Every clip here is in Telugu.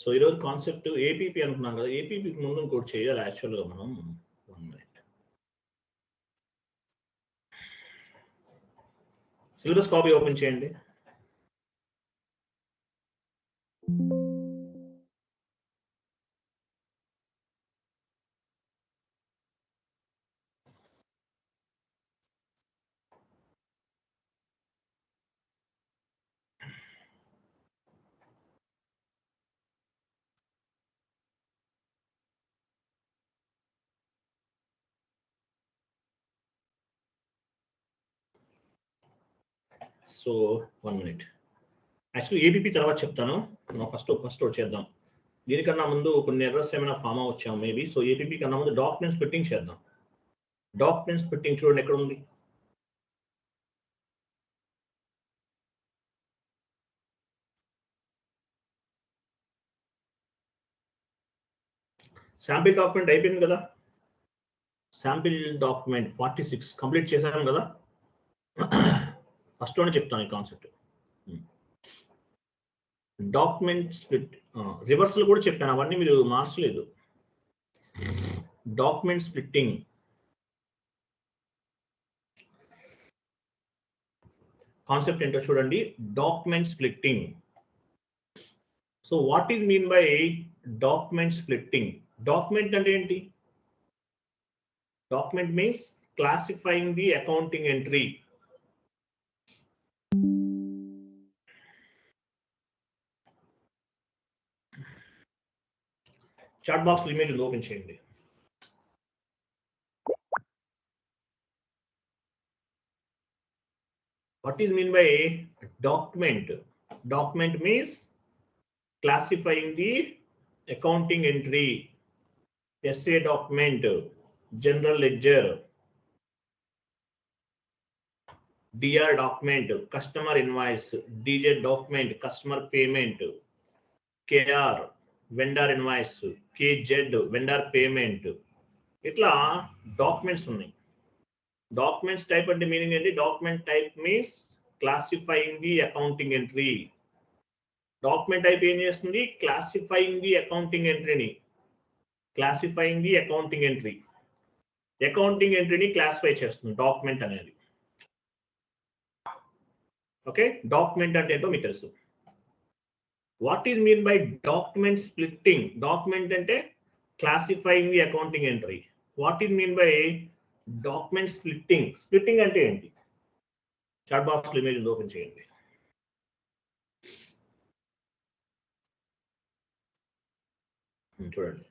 సో ఈరోజు కాన్సెప్ట్ ఏపీపీ అనుకున్నాం కదా, ఏపీపీకి ముందు ఇంకోటి చేయాలి యాక్చువల్గా మనం. 1 minute. సిలబస్ కాపీ ఓపెన్ చేయండి. So 1 minute. యాక్చువల్లీ ఏబీపీ తర్వాత చెప్తాను, మనం ఫస్ట్ చేద్దాం. దీనికన్నా ముందు కొన్ని ఎర్రర్స్ ఏమైనా ఫామ్ వచ్చాము మేబీ. సో ఏబీపీ కన్నా ముందు డాక్యుమెంట్స్ స్ప్లిట్టింగ్ చేద్దాం. డాక్యుమెంట్స్ స్ప్లిట్టింగ్ చూడండి ఎక్కడ ఉంది. శాంపిల్ డాక్యుమెంట్ అయిపోయింది కదా, శాంపిల్ డాక్యుమెంట్ 46 కంప్లీట్ చేశాను కదా. ఫస్ట్ లోనే చెప్తాను ఈ కాన్సెప్ట్. డాక్యుమెంట్ స్ప్లిట్ రివర్సల్ కూడా చెప్పాను, అవన్నీ మీరు మార్చలేదు. డాక్యుమెంట్ స్ప్లిట్టింగ్ కాన్సెప్ట్ ఏంటో చూడండి. Document splitting. So what is mean by document splitting? Document అంటే ఏంటి? Document means classifying the accounting entry. Chat box image open చేయండి. What is mean by document? Document means classifying the accounting entry. SA document, general ledger, DR document, customer invoice, DJ document, customer payment, KR, vendor invoice, KZ, vendor payment. ఇట్లా డాక్యుమెంట్స్ ఉన్నాయి. డాక్యుమెంట్స్ టైప్ అంటే మీనింగ్ ఏంటి? Document type means classifying the accounting entry. Document type ఏం చేస్తుంది? క్లాసిఫైయింగ్ ది అకౌంటింగ్ ఎంట్రీని. Classifying the accounting entry, accounting ఎంట్రీని క్లాసిఫై చేస్తుంది డాక్యుమెంట్ అనేది. ఓకే, డాక్యుమెంట్ అంటే ఏంటో మీకు తెలుసు. What is mean by document splitting? Document అంటే classifying the accounting entry. What is mean by document splitting? Splitting అంటే ఏంటి? చాట్ బాక్స్ లో ఇమేజ్ ఓపెన్ చేయండి. చూడండి,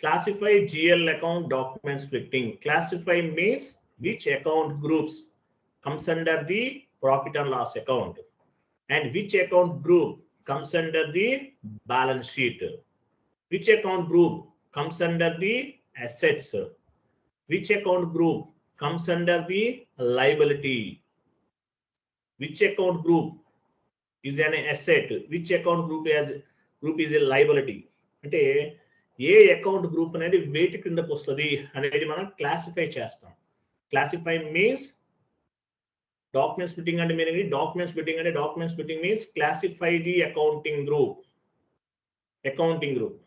classify GL account document splitting. Classify means which account groups comes under the profit and loss account and which account group comes under the balance sheet, which account group comes under the assets, which account group comes under the liability, which account group is an asset, which account group is a liability. అంటే ఏ అకౌంట్ గ్రూప్ అనేది వేటి కిందకు వస్తుంది అనేది మనం క్లాసిఫై చేస్తాం. క్లాసిఫై మీన్స్ డాక్యుమెంట్ స్ప్లిట్టింగ్ అంటే మీనింగ్. డాక్యుమెంట్ స్ప్లిట్టింగ్ అంటే document splitting means classify the accounting group. Accounting group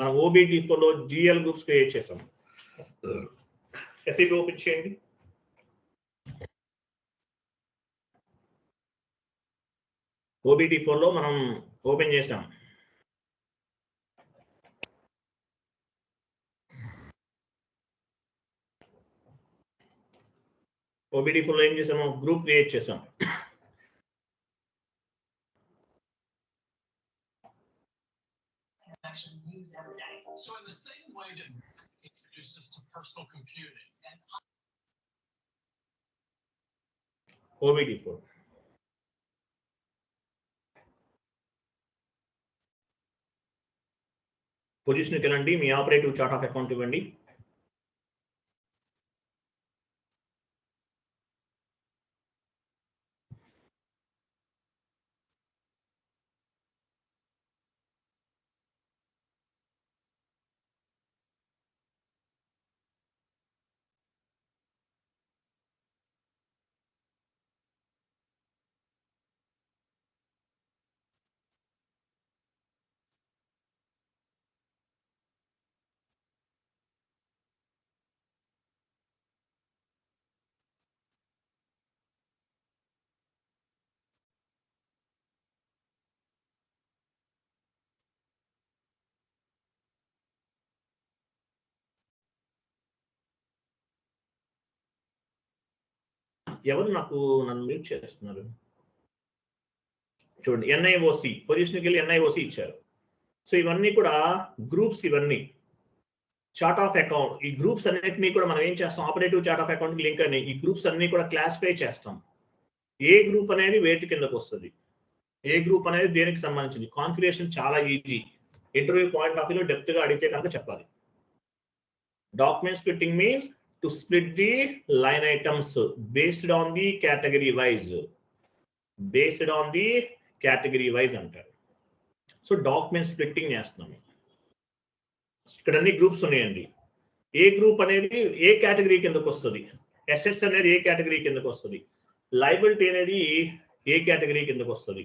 మనం OBD4 లో GL గ్రూప్స్ క్రియేట్ చేసాం. ఎస్ఈబి ఓపెన్ చేయండి. OBD4 లో మనం ఓపెన్ చేసాం. OBD4 లో ఏం చేసాము? గ్రూప్ క్రియేట్ చేసాం. So in the same way that introduced us to personal computing and OBD4 పొజిషన్కి వెళ్ళండి, మీ ఆపరేటివ్ చార్ట్ ఆఫ్ అకౌంట్ ఇవ్వండి. ఎవరు నన్ను మ్యూట్ చేస్తున్నారు? చూడండి, ఎన్ఐఓసి పొజిషన్కి వెళ్ళి ఎన్ఐఓసి ఇచ్చారు. సో ఇవన్నీ కూడా గ్రూప్స్, ఇవన్నీ చార్ట్ ఆఫ్ అకౌంట్. ఈ గ్రూప్స్ అన్నిటినీ కూడా మనం ఏం చేస్తాం, operative chart of account link అని ఈ గ్రూప్స్ అన్ని కూడా క్లాసిఫై చేస్తాం. ఏ గ్రూప్ అనేది వేటి కిందకు వస్తుంది, ఏ గ్రూప్ అనేది దేనికి సంబంధించింది. కాన్ఫిగరేషన్ చాలా ఈజీ. ఇంటర్వ్యూ పాయింట్ ఆఫ్ వ్యూలో డెప్త్ గా అడిగితే కనుక చెప్పాలి. Document splitting means to split the line items based on the category wise, based on the category wise అంటారు. సో డాక్యుమెంట్ స్ప్లిట్టింగ్ చేస్తున్నాము. ఇక్కడ అన్ని గ్రూప్స్ ఉన్నాయండి. ఏ గ్రూప్ అనేది ఏ కేటగిరీ కిందకు వస్తుంది, అసెట్స్ అనేది ఏ కేటగిరీ కిందకు వస్తుంది, లయబిలిటీ అనేది ఏ కేటగిరీ కిందకు వస్తుంది,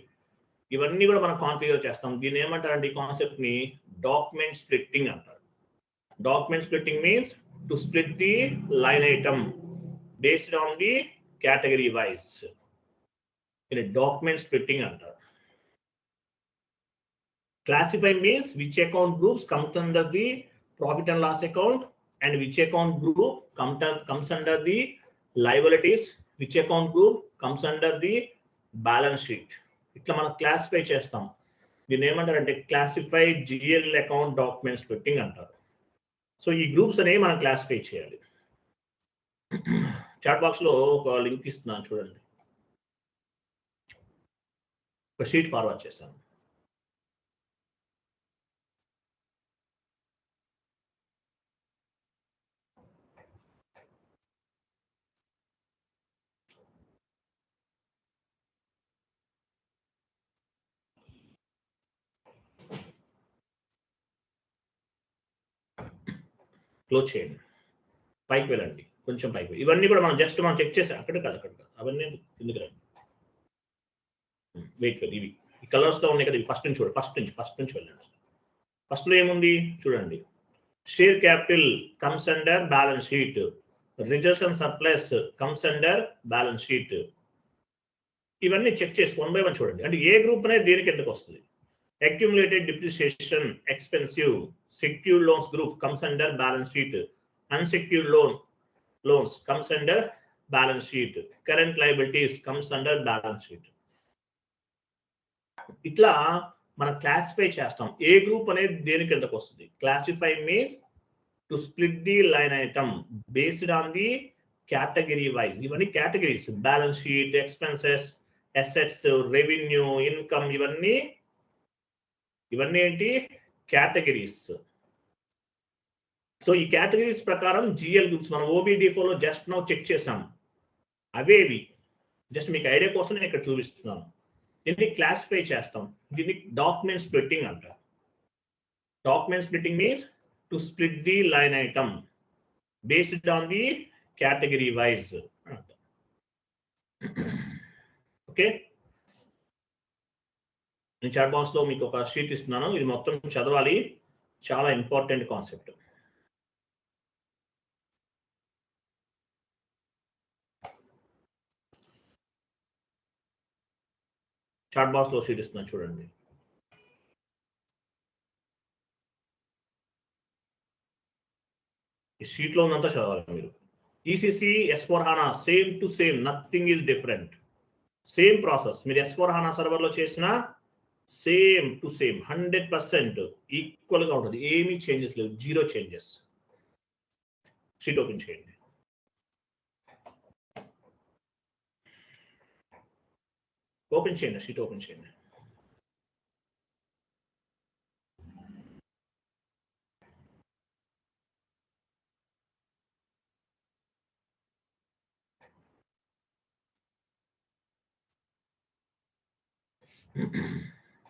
ఇవన్నీ కూడా మనం కాన్ఫిగర్ చేస్తాం. దీన్ని ఏమంటారంటే ఈ కాన్సెప్ట్ ని డాక్యుమెంట్ స్ప్లిట్టింగ్ అంటారు. Document splitting means to split the line item based on the category wise. ఇది డాక్యుమెంట్ స్ప్లిట్టింగ్ అంటారు. Classify means which account groups comes under the profit and loss account and which account group comes under the liabilities, which account group comes under the balance sheet. ఇట్లా మనం క్లాసిఫై చేస్తాం. దీన్ని ఏమంటారంటే classify GL account document splitting అంటారు. సో ఈ గ్రూప్స్ అనేవి మనం క్లాసిఫై చేయాలి. చాట్ బాక్స్ లో ఒక లింక్ ఇస్తున్నాను చూడండి, ఒక షీట్ ఫార్వర్డ్ చేశాను. క్లోజ్ చేయండి, పైకి వెళ్ళండి, కొంచెం పైకి. ఇవన్నీ కూడా మనం జస్ట్ మనం చెక్ చేసాం, అక్కడ కాదు అవన్నీ ఎందుకు రండి. వెయిట్, ఇవి ఈ కలర్స్ లో ఉన్నాయి కదా, ఇవి ఫస్ట్ నుంచి చూడండి, ఫస్ట్ నుంచి వెళ్ళండి. ఫస్ట్ లో ఏముంది చూడండి, share capital comes under balance sheet, reserves and surplus comes under balance sheet. ఇవన్నీ చెక్ చేసి 1 by 1 చూడండి. అంటే ఏ గ్రూప్ అనేది దేనికి ఎందుకు వస్తుంది. Accumulated depreciation expensive secured loans group comes under balance sheet, unsecured loans comes under balance sheet, current liabilities comes under balance sheet. ఇట్లా మనం క్లాసిఫై చేస్తాం. ఏ గ్రూప్ అనేది దేనికి ఎందుకు వస్తుంది. Classify means to split the line item based on the category wise. ఇవన్నీ categories, balance sheet, expenses, assets, revenue, income, ఇవన్నీ ఏంటి కేటగిరీస్. సో ఈ కేటగిరీస్ ప్రకారం జిఎల్ గ్రూప్స్ మనం ఓబిడిఫోలో జస్ట్ నౌ చెక్ చేసాం. అవేవి జస్ట్ మీకు ఐడియా కోసం నేను ఇక్కడ చూపిస్తున్నాను. దీన్ని క్లాసిఫై చేస్తాం. దీన్ని డాక్యుమెంట్ స్ప్లిట్టింగ్ అంటారు. Document splitting means to split the line item based on the category wise. Okay, నేను చాట్ బాక్స్ లో మీకు ఒక షీట్ ఇస్తున్నాను, ఇది మొత్తం చదవాలి, చాలా ఇంపార్టెంట్ కాన్సెప్ట్. చాట్ బాక్స్ లో షీట్ ఇస్తున్నాను చూడండి. ఈ షీట్ లో ఉన్నంతా చదవాలి మీరు. ECC S/4HANA same to same, nothing is different. Same process మీరు S/4HANA సర్వర్ లో చేసిన సేమ్ టు సేమ్ 100% ఈక్వల్ గా ఉంటుంది. ఏమీ చేంజెస్ లేవు, జీరో చేంజెస్. షీట్ ఓపెన్ చేయండి. షీట్ ఓపెన్ చేయండి.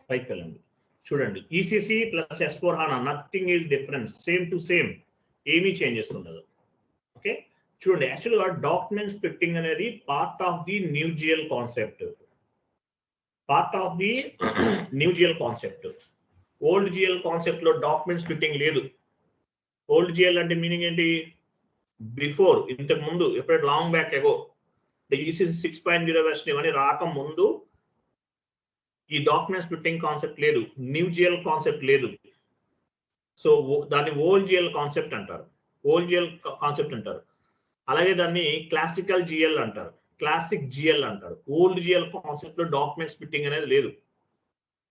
పైకి వెళ్ళండి చూడండి. ECC plus S/4HANA nothing is different, same to same, ఏమీ చేంజెస్ ఉండదు. ఓకే, చూడండి. యాక్చువల్గా డాక్యుమెంట్ స్ప్లిట్టింగ్ అనేది part of the new GL concept. Old GL concept లో డాక్యుమెంట్ స్ప్లిట్టింగ్ లేదు. ఓల్డ్ జిఎల్ అంటే మీనింగ్ ఏంటి, బిఫోర్, ఇంతకు ముందు, ఎప్పుడైతే లాంగ్ బ్యాక్ ఎగో ఈసీసీ 6.0 వెర్షన్ ఇవన్నీ రాకముందు ఈ డాక్యుమెంట్ స్ప్లిట్టింగ్ కాన్సెప్ట్ లేదు, న్యూ జిఎల్ కాన్సెప్ట్ లేదు. సో దాన్ని ఓల్డ్ జిఎల్ కాన్సెప్ట్ అంటారు. అలాగే దాన్ని క్లాసికల్ జిఎల్ అంటారు. క్లాసిక్ జిఎల్ అంటారు. ఓల్డ్ జిఎల్ కాన్సెప్ట్ లో డాక్యుమెంట్ స్ప్లిట్టింగ్ అనేది లేదు.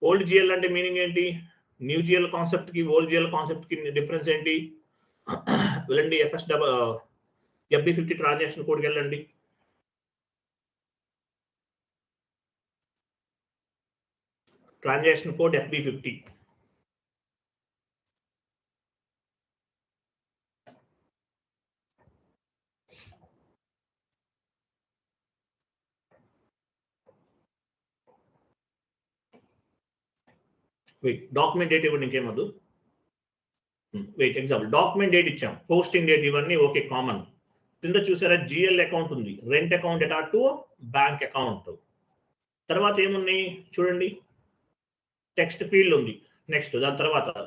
ఓల్డ్ జిఎల్ అంటే మీనింగ్ ఏంటి? న్యూ జిఎల్ కాన్సెప్ట్ కి ఓల్డ్ జిఎల్ కాన్సెప్ట్ కి డిఫరెన్స్ ఏంటి? వెళ్ళండి FB50 ట్రాన్సాక్షన్ కోడ్కి వెళ్ళండి. Transaction code FB50. Wait, document date ఇవ్వండి, ఇంకేమద్దు. వెయిట్, ఎగ్జాంపుల్ డాక్యుమెంట్ డేట్ ఇచ్చాం, పోస్టింగ్ డేట్ ఇవన్నీ ఓకే కామన్. కింద చూసారా జిఎల్ అకౌంట్ ఉంది, rent account attach to bank account. తర్వాత ఏమున్నాయి చూడండి, టెక్స్ట్ ఫీల్డ్ ఉంది. నెక్స్ట్ దాని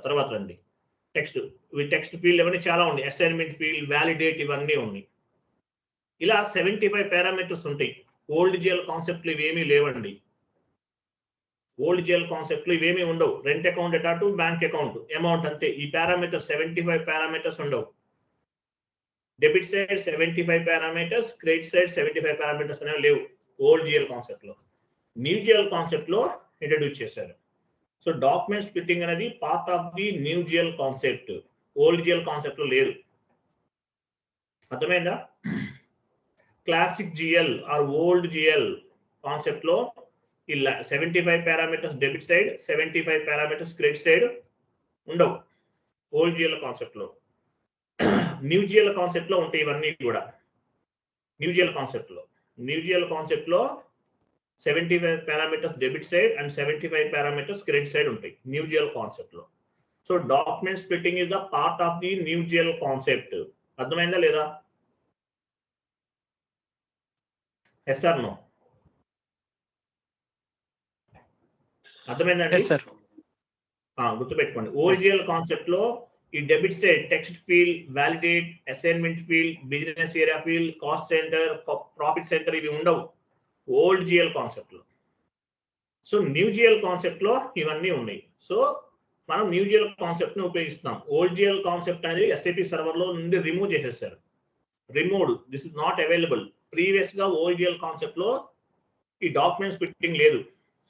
తర్వాత రండి టెక్స్ట్ ఫీల్డ్ ఇవన్నీ చాలా ఉన్నాయి. అసైన్మెంట్ ఫీల్డ్, వ్యాలిడేట్ ఇవన్నీ ఉన్నాయి. ఇలా 75 పారామీటర్స్ ఉంటాయి. ఓల్డ్ జిఎల్ కాన్సెప్ట్లు ఇవేమీ లేవండి. ఓల్డ్ జిఎల్ కాన్సెప్ట్లు ఇవేమీ ఉండవు. Rent account attach to bank account, amount అంతే. ఈ పారామీటర్స్ 75 పారామీటర్స్ ఉండవు. Debit side 75 parameters, credit side 75 parameters అనేవి లేవు ఓల్డ్ జిఎల్ కాన్సెప్ట్ లో. న్యూ జిఎల్ కాన్సెప్ట్ లో ఇంట్రడ్యూస్ చేశారు. సో డాక్యుమెంట్ స్ప్లిట్టింగ్ అనేది part of the new GL concept, old GL concept లో లేదు. అర్థమైందా? Classic GL or old GL concept లో ఇలా 75 parameters debit side, 75 parameters credit side ఉండవు ఓల్డ్ జిఎల్ కాన్సెప్ట్ లో. న్యూ జిఎల్ కాన్సెప్ట్ లో ఉంటాయి ఇవన్నీ కూడా. న్యూ జిఎల్ కాన్సెప్ట్ లో 75 parameters debit side and 75 parameters credit side ఉంటాయి న్యూ జిఎల్ కాన్సెప్ట్ లో. So document splitting is the part of the new GL concept. అర్థమైందా లేదా? Yes or no? అర్థమైందండి? గుర్తుపెట్టుకోండి, ఓరిజినల్ కాన్సెప్ట్ లో ఈ debit side text field, validate, assignment field, business area field, cost centre, profit centre ఇవి ఉండవు ఓల్డ్ జిఎల్ కాన్సెప్ట్ లో. సో న్యూ జిఎల్ కాన్సెప్ట్ లో ఇవన్నీ ఉన్నాయి. సో మనం న్యూ జిఎల్ కాన్సెప్ట్ ని ఉపయోగిస్తున్నాం. ఓల్డ్ జిఎల్ కాన్సెప్ట్ అనేది SAP సర్వర్ లో నుండి రిమూవ్ చేసేసారు. Removed, this is not available. Previous గా ఓల్డ్ జిఎల్ కాన్సెప్ట్ లో ఈ డాక్యుమెంట్ స్ప్లిట్టింగ్ లేదు.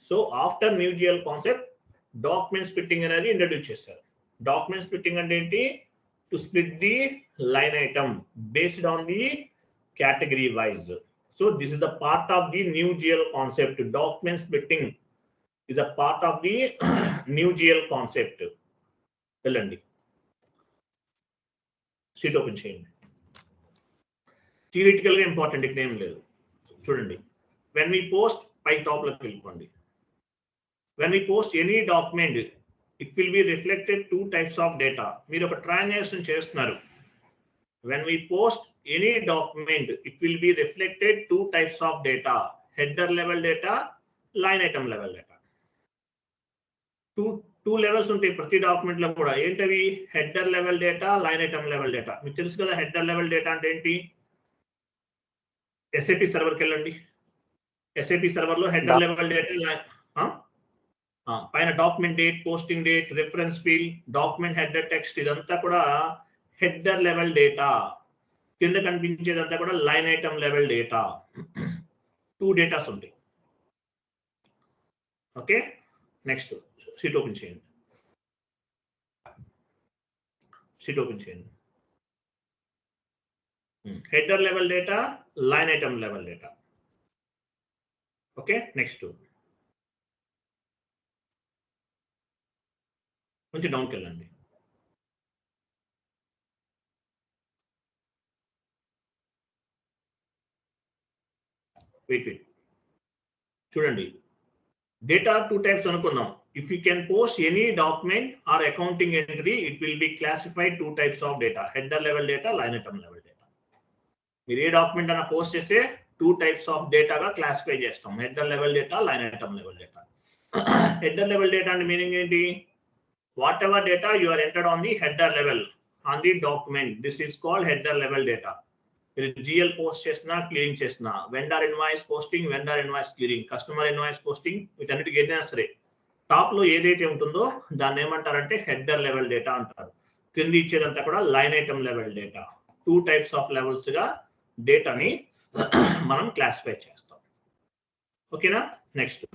So after new GL concept document splitting అనేది ఇంట్రడ్యూస్ చేశారు. డాక్యుమెంట్ స్ప్లిట్టింగ్ అంటే ఏంటి? To split the line item based on the category wise. So this is the part of the new GL concept. Document splitting is a part of the new GL concept. వెళ్ళండి, షీట్ ఓపెన్ చేయండి. థియరిటికల్ గా ఇంపార్టెంట్ ఇక్కడ ఏం లేదు. చూడండి, when we post పై టాప్ లోకి వెళ్ళిపోండి. when we post any document it will be reflected 2 types of data. మీరు ఒక ట్రాన్సాక్షన్ చేస్తున్నారు. when we post any document it will be reflected 2 types of data, header level data, line item level data. Two levels ఉంటాయి ప్రతి డాక్యుమెంట్ లో కూడా. ఏంటవి? Header level data, line item level data. మీకు తెలుసు కదా హెడర్ లెవెల్ డేటా అంటే ఏంటి? SAP సర్వర్కి వెళ్ళండి. SAP సర్వర్ లో హెడర్ లెవెల్ డేటా పైన document date, posting date, reference field, document header text ఇదంతా కూడా హెడర్ లెవెల్ డేటా. కింద కనిపించేదంతా కూడా line item level data. 2 datas ఉంటాయి. ఓకే, నెక్స్ట్ షీట్ ఓపెన్ చేయండి. Header level data, line item level data. Okay, next కొంచెం డౌన్కి వెళ్ళండి. వెయిట్ చూడండి, డేటా 2 టైప్స్ అనుకున్నాం. If you can post any document are accounting entry it will be classified 2 types of data, header level data, line item level data. మీరు ఏ డాక్యుమెంట్ అయినా పోస్ట్ చేస్తే 2 టైప్స్ ఆఫ్ డేటాగా క్లాసిఫై చేస్తాం, header level data, line item level data. Header level data అంటే మీనింగ్ ఏంటి? Whatever data you are entered on the header level on the document, this is called header level data. మీరు GL పోస్ట్ చేసినా, క్లియరింగ్ చేసినా, vendor invoice posting, vendor invoice clearing, customer invoice posting, వీటన్నిటికి ఏదైనా సరే టాప్ లో ఏదైతే ఉంటుందో దాన్ని ఏమంటారంటే హెడర్ లెవెల్ డేటా అంటారు. కింద ఇచ్చేదంతా కూడా line item level data. 2 types of levels గా డేటాని మనం క్లాసిఫై చేస్తాం. ఓకేనా? Next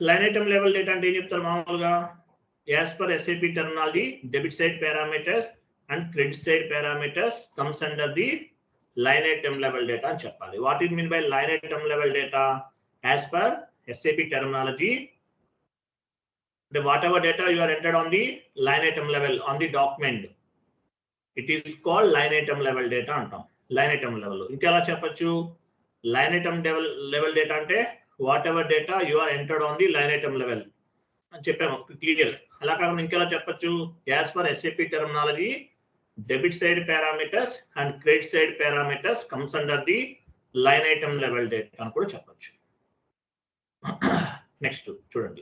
line item level data అంటే ఏం చెప్తారు మామూలుగా? As per SAP terminology debit side parameters and credit side parameters comes under the line item level data అని చెప్పాలి. What it mean by line item level data? As per SAP terminology, whatever data you are entered on the line item level on the document, it is called line item level data antam. Line item level ఇంకా ఎలా చెప్పొచ్చు? line item level data అంటే whatever data you are entered on the line item level అని చెప్పాము క్లియర్. అలా కాకుండా ఇంకా ఎలా చెప్పొచ్చు? As per SAP terminology debit side parameters and credit side parameters comes under the line item level data అని కూడా చెప్పొచ్చు. నెక్స్ట్ చూడండి,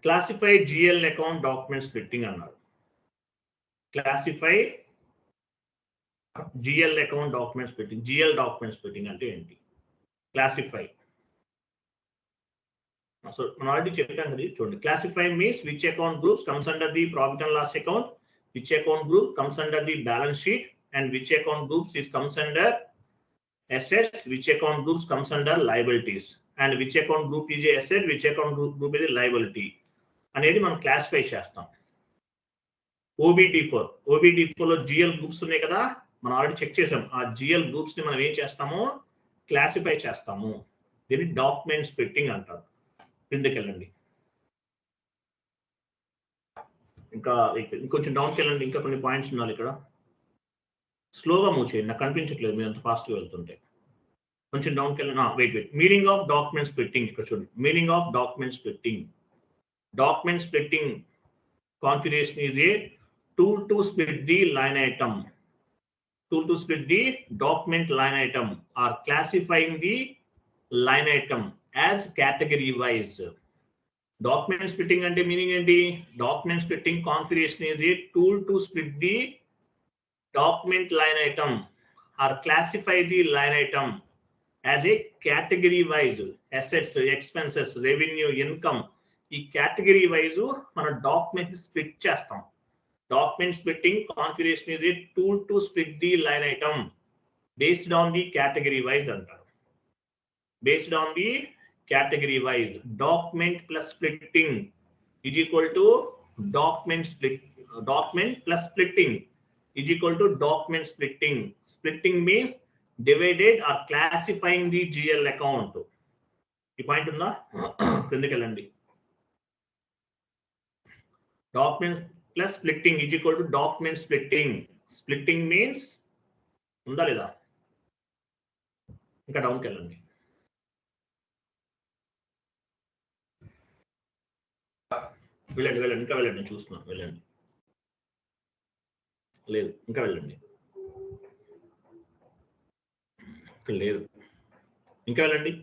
classify GL account document splitting అన్నారు. Classify GL account document splitting. GL document splitting అంటే ఏంటి? క్లాసిఫై, సో మనం ఆల్రెడీ చెప్పాం కదా, చూడండి. Classify means which account groups comes under the profit and loss account, which account group comes under the balance sheet, and which account groups is comes under assets, which account groups comes under liabilities, and which account group is a asset, which account group is a liability అనేది మనం క్లాసిఫై చేస్తాం. OBD4 లో GL గ్రూప్స్ ఉన్నాయి కదా, మనం ఆల్రెడీ చెక్ చేసాం. ఆ GL గ్రూప్స్ ని మనం ఏం చేస్తాము? క్లాసిఫై చేస్తాము. దీన్ని డాక్యుమెంట్ స్ప్లిట్టింగ్ అంటారు. కిందకి వెళ్ళండి, ఇంకా ఇంకొంచెం డౌన్కి వెళ్ళండి. ఇంకా కొన్ని పాయింట్స్ ఉన్నాయి ఇక్కడ. స్లోగా మూవ్ చేయండి, నాకు కనిపించట్లేదు మీరు అంత ఫాస్ట్గా వెళ్తుంటే. కొంచెం డౌన్కి వెళ్ళిన wait. Meaning of document splitting ఇక్కడ చూడండి. Meaning of document splitting. Document splitting configuration is a tool to split the line item. Tool to split the document line item or classifying the line item as category wise. Document splitting ante meaning enti? Document splitting configuration is a tool to split the document line item or classify the line item as a category wise. Assets, expenses, revenue, income, ఈ category wise మన document split చేస్తాం. Document splitting configuration is a tool to split the line item based on the category wise antaru. Based on the category wise, document plus splitting is equal to document split. Document plus splitting is equal to document splitting. Splitting means divided or classifying the GL account. ఈ పాయింట్ ఉందా? కిందకి వెళ్ళండి. Document plus splitting is equal to document splitting. Splitting means ఉందా లేదా? ఇంకా డౌన్కి వెళ్ళండి. వెళ్ళండి, ఇంకా వెళ్ళండి, చూస్తున్నాను. వెళ్ళండి, లేదు ఇంకా వెళ్ళండి. లేదు ఇంకా వెళ్ళండి.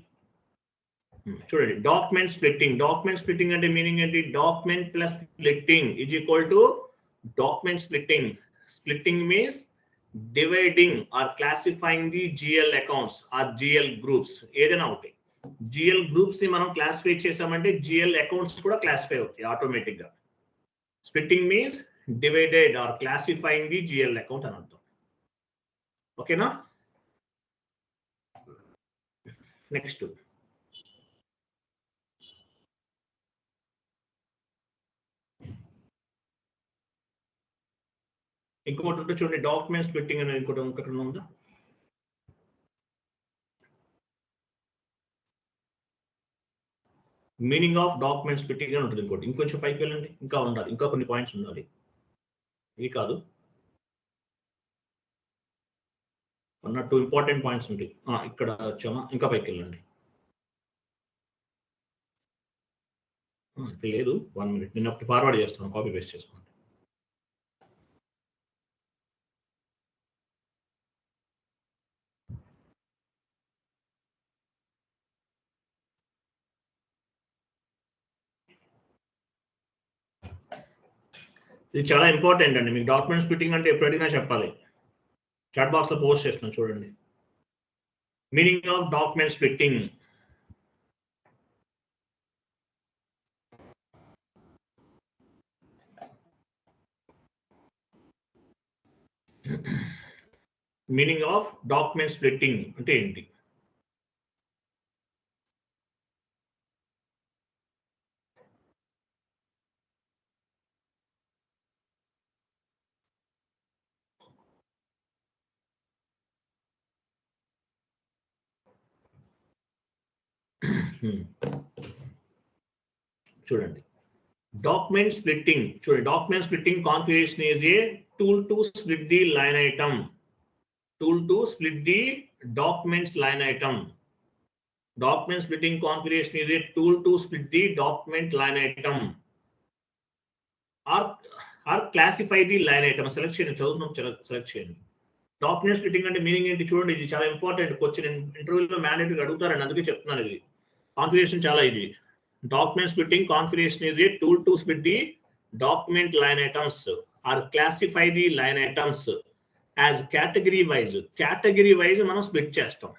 చూడండి, డాక్యుమెంట్ స్ప్లిట్టింగ్. డాక్యుమెంట్ స్ప్లిట్టింగ్ అంటే మీనింగ్ ఏంటి? Document plus splitting is equal to document splitting. Splitting means dividing or classifying the GL accounts or GL groups. ఏదైనా ఒకటి GL గ్రూప్స్ ని మనం క్లాసిఫై చేసామంటే GL అకౌంట్స్ కూడా క్లాసిఫై అవుతాయి ఆటోమేటిక్ గా. Splitting means divided or classifying the GL account అని అర్థం. ఓకేనా? నెక్స్ట్ ఇంకొకటి ఉంటే చూడండి, డాక్యుమెంట్ స్ప్లిట్టింగ్ అనేది ఇంకొకటి ఉందా? మీనింగ్ ఆఫ్ డాక్యుమెంట్ స్ప్లిట్టింగ్ అని ఉంటుంది ఇంకోటి. ఇంకొంచెం పైకి వెళ్ళండి, ఇంకా ఉండాలి, ఇంకా కొన్ని పాయింట్స్ ఉండాలి. ఇది కాదు, 1 or 2 ఇంపార్టెంట్ పాయింట్స్ ఉంటాయి. ఇక్కడ వచ్చామా? ఇంకా పైకి వెళ్ళండి. లేదు, 1 minute, నేను ఒకటి ఫార్వర్డ్ చేస్తాను, కాపీ పేస్ట్ చేసుకోండి. ఇది చాలా ఇంపార్టెంట్ అండి. మీకు డాక్యుమెంట్ స్ప్లిట్టింగ్ అంటే ఎప్పుడు అడిగినా చెప్పాలి. చాట్ బాక్స్ లో పోస్ట్ చేస్తున్నాను చూడండి. Meaning of document splitting. Meaning of document splitting అంటే ఏంటి? చూడండి, డాక్యుమెంట్ స్ప్లిట్టింగ్. చూడండి, document splitting configuration is a tool to split the line item. Tool to split the documents line item. Document splitting configuration is a tool to split the document line item or classify the line item. Select చేయండి, చదువుతున్నాం, సెలెక్ట్ చేయండి. డాక్యుమెంట్ స్ప్లిట్టింగ్ అంటే మీనింగ్ ఏంటి చూడండి, ఇది చాలా ఇంపార్టెంట్ క్వశ్చన్, ఇంటర్వ్యూలో మ్యాండేటరీ అడుగుతారని అందుకే చెప్తున్నాను. ఇది కాన్ఫిగరేషన్ చాలా ఇది. Document splitting configuration is a tool to split the document line items or classify the line items as category wise మనం స్ప్లిట్ చేస్తాం.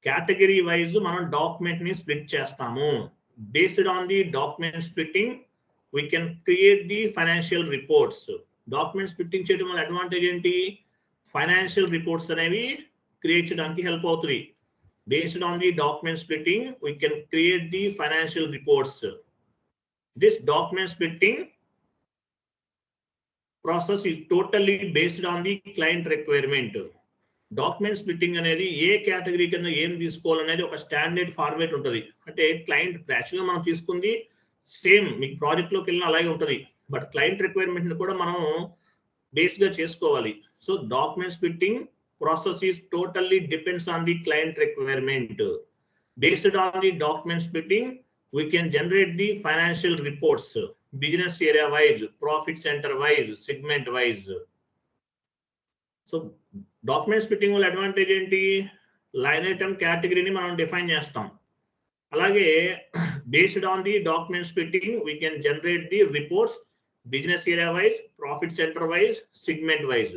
కేటగిరీ వైజ్ మనం డాక్యుమెంట్ ని స్ప్లిట్ చేస్తాము. Based on the document splitting we can create the financial reports. Document splitting చేయడం వల్ల అడ్వాంటేజ్ ఏంటి? ఫైనాన్షియల్ రిపోర్ట్స్ అనేవి క్రియేట్ చేయడానికి హెల్ప్ అవుతుంది. Based on the document splitting we can create the financial reports. This document splitting process is totally based on the client requirement. Document splitting అనేది ఏ కేటగిరీ కింద ఏం తీసుకోవాలనేది ఒక స్టాండర్డ్ ఫార్మేట్ ఉంటుంది. అంటే క్లయింట్ యాక్చువల్గా మనం తీసుకుంది సేమ్ మీకు ప్రాజెక్ట్ లోకి వెళ్ళిన అలాగే ఉంటుంది, బట్ క్లయింట్ రిక్వైర్మెంట్ కూడా మనం బేస్ గా చేసుకోవాలి. So document splitting process is totally depends on the client requirement. Based on the document splitting we can generate the financial reports business area wise, profit center wise, segment wise. So document splitting వల్ల అడ్వాంటేజ్ ఏంటి? లైన్ ఐటమ్ కేటగిరీని మనం డిఫైన్ చేస్తాం. అలాగే based on the document splitting we can generate the reports business area wise, profit center wise, segment wise.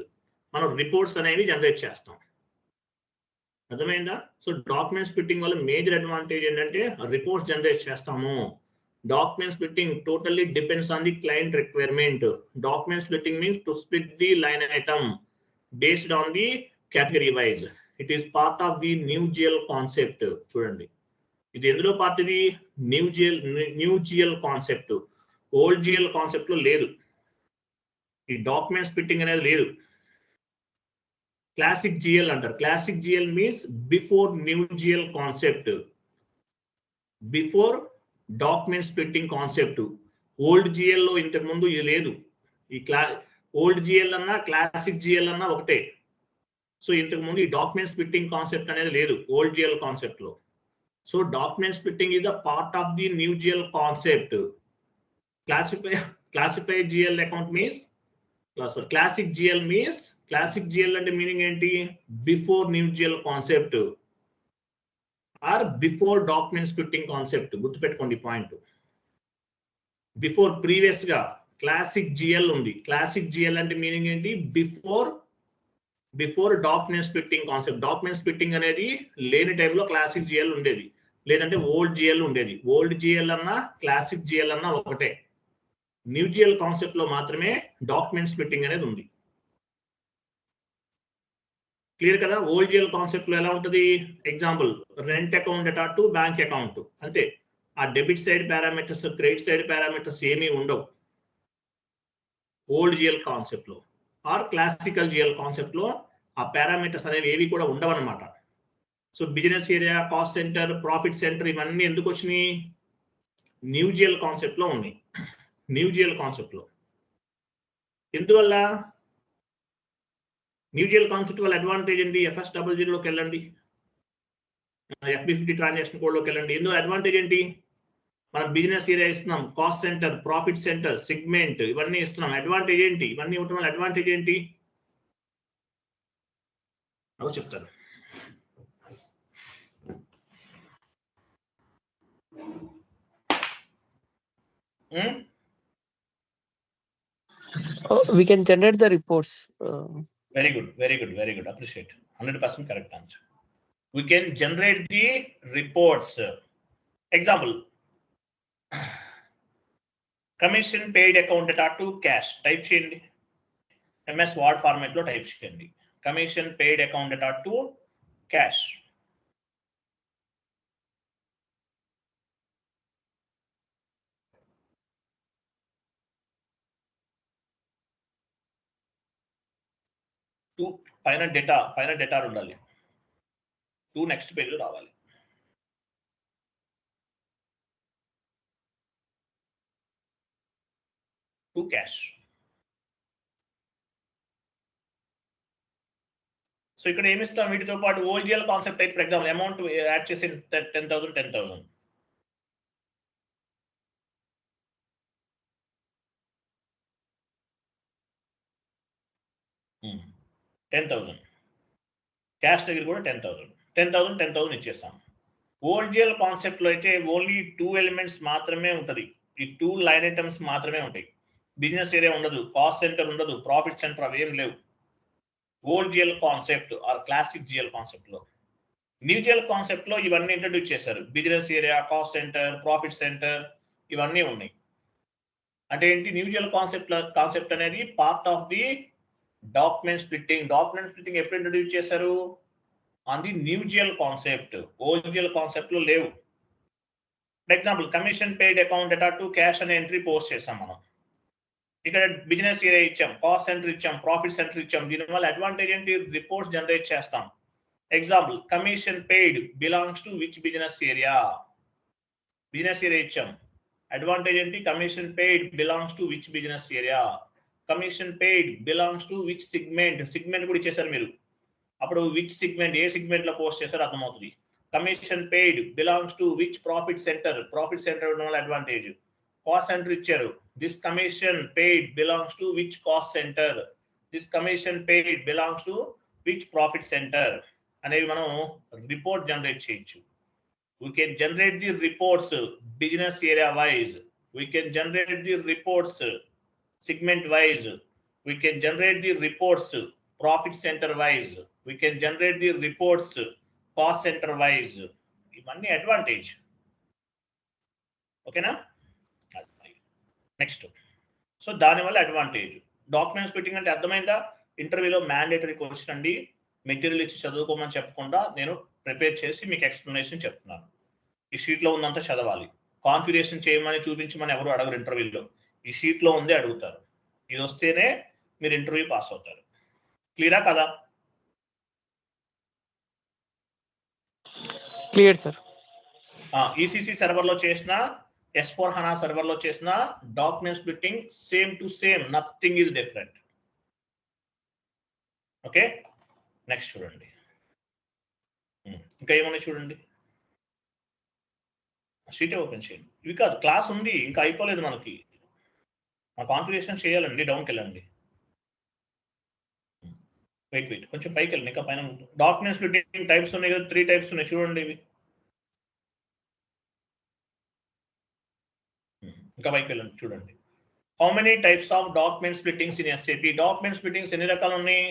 మనం రిపోర్ట్స్ అనేవి జనరేట్ చేస్తాం. అర్థమైందా? సో డాక్యుమెంట్ స్ప్లిట్టింగ్ వల్ల మేజర్ అడ్వాంటేజ్ ఏంటంటే రిపోర్ట్స్ జనరేట్ చేస్తాము. Document splitting totally depends on the client requirement. Document splitting means to split the line item based on the category wise. It is part of the new GL concept. చూడండి, ఇది ఎందులో పార్ట్? ఇది new GL concept. Old GL concept లో లేదు, ఈ డాక్యుమెంట్ స్ప్లిట్టింగ్ అనేది లేదు. క్లాసిక్ జిఎల్ అంటారు. Classic GL means before new GL concept, before document splitting concept. Old GL లో ఇంతకు ముందు ఇది లేదు. ఈ ఓల్డ్ జిఎల్ అన్నా క్లాసిక్ జిఎల్ అన్నా ఒకటే. సో ఇంతకు ముందు ఈ డాక్యుమెంట్ స్ప్లిట్టింగ్ కాన్సెప్ట్ అనేది లేదు ఓల్డ్ జిఎల్ కాన్సెప్ట్ లో. So document splitting is a part of the new GL concept. Classified GL account means, classic GL means, classic GL అంటే మీనింగ్ ఏంటి? Before new GL concept or before document splitting concept. గుర్తుపెట్టుకోండి పాయింట్. బిఫోర్ ప్రీవియస్ గా క్లాసిక్ GL ఉంది. క్లాసిక్ GL అంటే మీనింగ్ ఏంటి? Before document splitting concept. Document splitting అనేది లేని టైంలో క్లాసిక్ GL ఉండేది, లేదంటే ఓల్డ్ GL ఉండేది. ఓల్డ్ GL అన్నా క్లాసిక్ GL అన్నా ఒకటే. న్యూ GL కాన్సెప్ట్ లో మాత్రమే డాక్యుమెంట్ స్ప్లిట్టింగ్ అనేది ఉంది. క్లియర్ కదా? ఓల్డ్ GL కాన్సెప్ట్ లో ఎలా ఉంటుంది? Example, rent account data to bank account, అంతే. ఆ debit side parameters, credit side parameters ఏమీ ఉండవు ఓల్డ్ GL కాన్సెప్ట్ లో. ఆర్ క్లాసికల్ GL కాన్సెప్ట్ లో ఆ పారామీటర్స్ అనేవి ఏవి కూడా ఉండవు అనమాట. So business area, cost centre, profit centre ఇవన్నీ ఎందుకు వచ్చినాయి? న్యూ GL కాన్సెప్ట్ లో ఉన్నాయి. న్యూ GL కాన్సెప్ట్ లో ఎందువల్ల? న్యూ GL కాన్సెప్ట్ వల్ల అడ్వాంటేజ్ ఏంటి? FS00 లోకి వెళ్ళండి, FB50 ట్రాన్సాక్షన్ కోడ్ లోకి వెళ్ళండి. ఎందుకు అడ్వాంటేజ్ ఏంటి? మనం బిజినెస్ ఏరియా ఇస్తున్నాం, cost centre, profit centre, segment ఇవన్నీ ఇస్తున్నాం. అడ్వాంటేజ్ ఏంటి? ఇవన్నీ ఇవ్వడం వల్ల అడ్వాంటేజ్ ఏంటి? అవి చెప్తాను. We can generate the reports. Very good, very good, very good. Appreciate. 100% correct answer. We can generate the reports. Example, commission paid account data to cash. Type చేయండి. MS Word ఫార్మాట్ లో టైప్ చేయండి. Commission paid account data to cash. పైన డేటా ఉండాలి. 2 నెక్స్ట్ పేజ్ లో రావాలి. To cash. సో ఇక్కడ ఏమిస్తాం వీటితో పాటు ఓల్జిఎల్ కాన్సెప్ట్ అయితే ఫర్ ఎగ్జాంపుల్ అమౌంట్ యాడ్ చేసి 10,000 10,000 క్యాష్ దగ్గర కూడా 10,000 ఇచ్చేస్తాం. ఓల్జిఎల్ కాన్సెప్ట్ లో అయితే ఓన్లీ 2 ఎలిమెంట్స్ మాత్రమే ఉంటుంది. ఈ 2 లైన్ ఐటమ్స్ మాత్రమే ఉంటాయి. బిజినెస్ ఏరియా ఉండదు, కాస్ట్ సెంటర్ ఉండదు, ప్రాఫిట్ సెంటర్ అవి ఏం లేవు. Old GL concept or classic GL concept లో. న్యూ జిఎల్ కాన్సెప్ట్ లో ఇవన్నీ ఇంట్రడ్యూస్ చేశారు. Business area, cost centre, profit centre ఇవన్నీ ఉన్నాయి. అంటే ఏంటి, న్యూ జిఎల్ కాన్సెప్ట్ అనేది part of the document splitting. Document splitting ఎప్పుడు ఇంట్రడ్యూస్ చేశారు? On the new GL concept. Old GL concept లో లేవు. For example commission paid account data to cash అనే ఎంట్రీ పోస్ట్ చేసాం మనం. ఇక్కడ బిజినెస్ ఏరియా ఇచ్చాం, కాస్ట్ సెంటర్ ఇచ్చాం, ప్రాఫిట్ సెంటర్ ఇచ్చాం. దీనివల్ల అడ్వాంటేజ్ ఏంటి? రిపోర్ట్స్ జనరేట్ చేస్తాం. Example commission paid belongs to which business area. Business area ఇచ్చాం. అడ్వాంటేజ్ ఏంటి? Commission paid belongs to which business area. Commission paid belongs to which segment కూడా ఇచ్చేసారు మీరు. అప్పుడు విచ్ సిగ్మెంట్, ఏ సిగ్మెంట్ లో పోస్ట్ చేశారో అర్థమవుతుంది. Commission paid belongs to which profit centre ఉండడం వల్ల అడ్వాంటేజ్. కాస్ట్ సెంటర్ ఇచ్చారు. This commission paid belongs to which cost centre, this commission paid belongs to which profit centre అనేవి మనం రిపోర్ట్ జనరేట్ చేయొచ్చు. We can generate the reports business area wise. We can generate the reports segment wise. We can generate the reports profit center wise. We can generate the reports cost center wise. ఇవన్నీ అడ్వాంటేజ్. ఓకేనా? నెక్స్ట్. సో దానివల్ల అడ్వాంటేజ్. డాక్యుమెంట్ స్ప్లిట్టింగ్ అంటే అర్థమైందా? ఇంటర్వ్యూలో మ్యాండేటరీ క్వశ్చన్ అండి. మెటీరియల్ ఇచ్చి చదువుకోమని చెప్పకుండా నేను ప్రిపేర్ చేసి మీకు ఎక్స్ప్లెనేషన్ చెప్తున్నాను. ఈ షీట్ లో ఉందంతా చదవాలి. కాన్ఫిగరేషన్ చేయమని చూపించమని ఎవరు అడగరు ఇంటర్వ్యూలో. ఈ షీట్ లో ఉందే అడుగుతారు. ఇది వస్తేనే మీరు ఇంటర్వ్యూ పాస్ అవుతారు. క్లియరా కదా? Clear sir. ఈసీసీ సర్వర్ లో చేసిన, S/4HANA సర్వర్ లో చేసిన document splitting same to same, nothing is different. Okay, next చూడండి. ఇంకా ఏమన్నా చూడండి. షీటే ఓపెన్ చేయండి. ఇవి కాదు, క్లాస్ ఉంది ఇంకా అయిపోలేదు మనకి. కాన్ఫిగరేషన్ చేయాలండి. డౌన్కి వెళ్ళండి. వెయిట్ కొంచెం పైకి వెళ్ళండి. ఇంకా పైన డాక్యుమెంట్ స్ప్లిట్టింగ్ టైప్స్ ఉన్నాయి కదా, 3 టైప్స్ ఉన్నాయి చూడండి. ఇవి ఇంకా పైకి వెళ్ళండి చూడండి. How many types of document splittings in SAP? Document splittings ఎన్ని రకాలు ఉన్నాయి?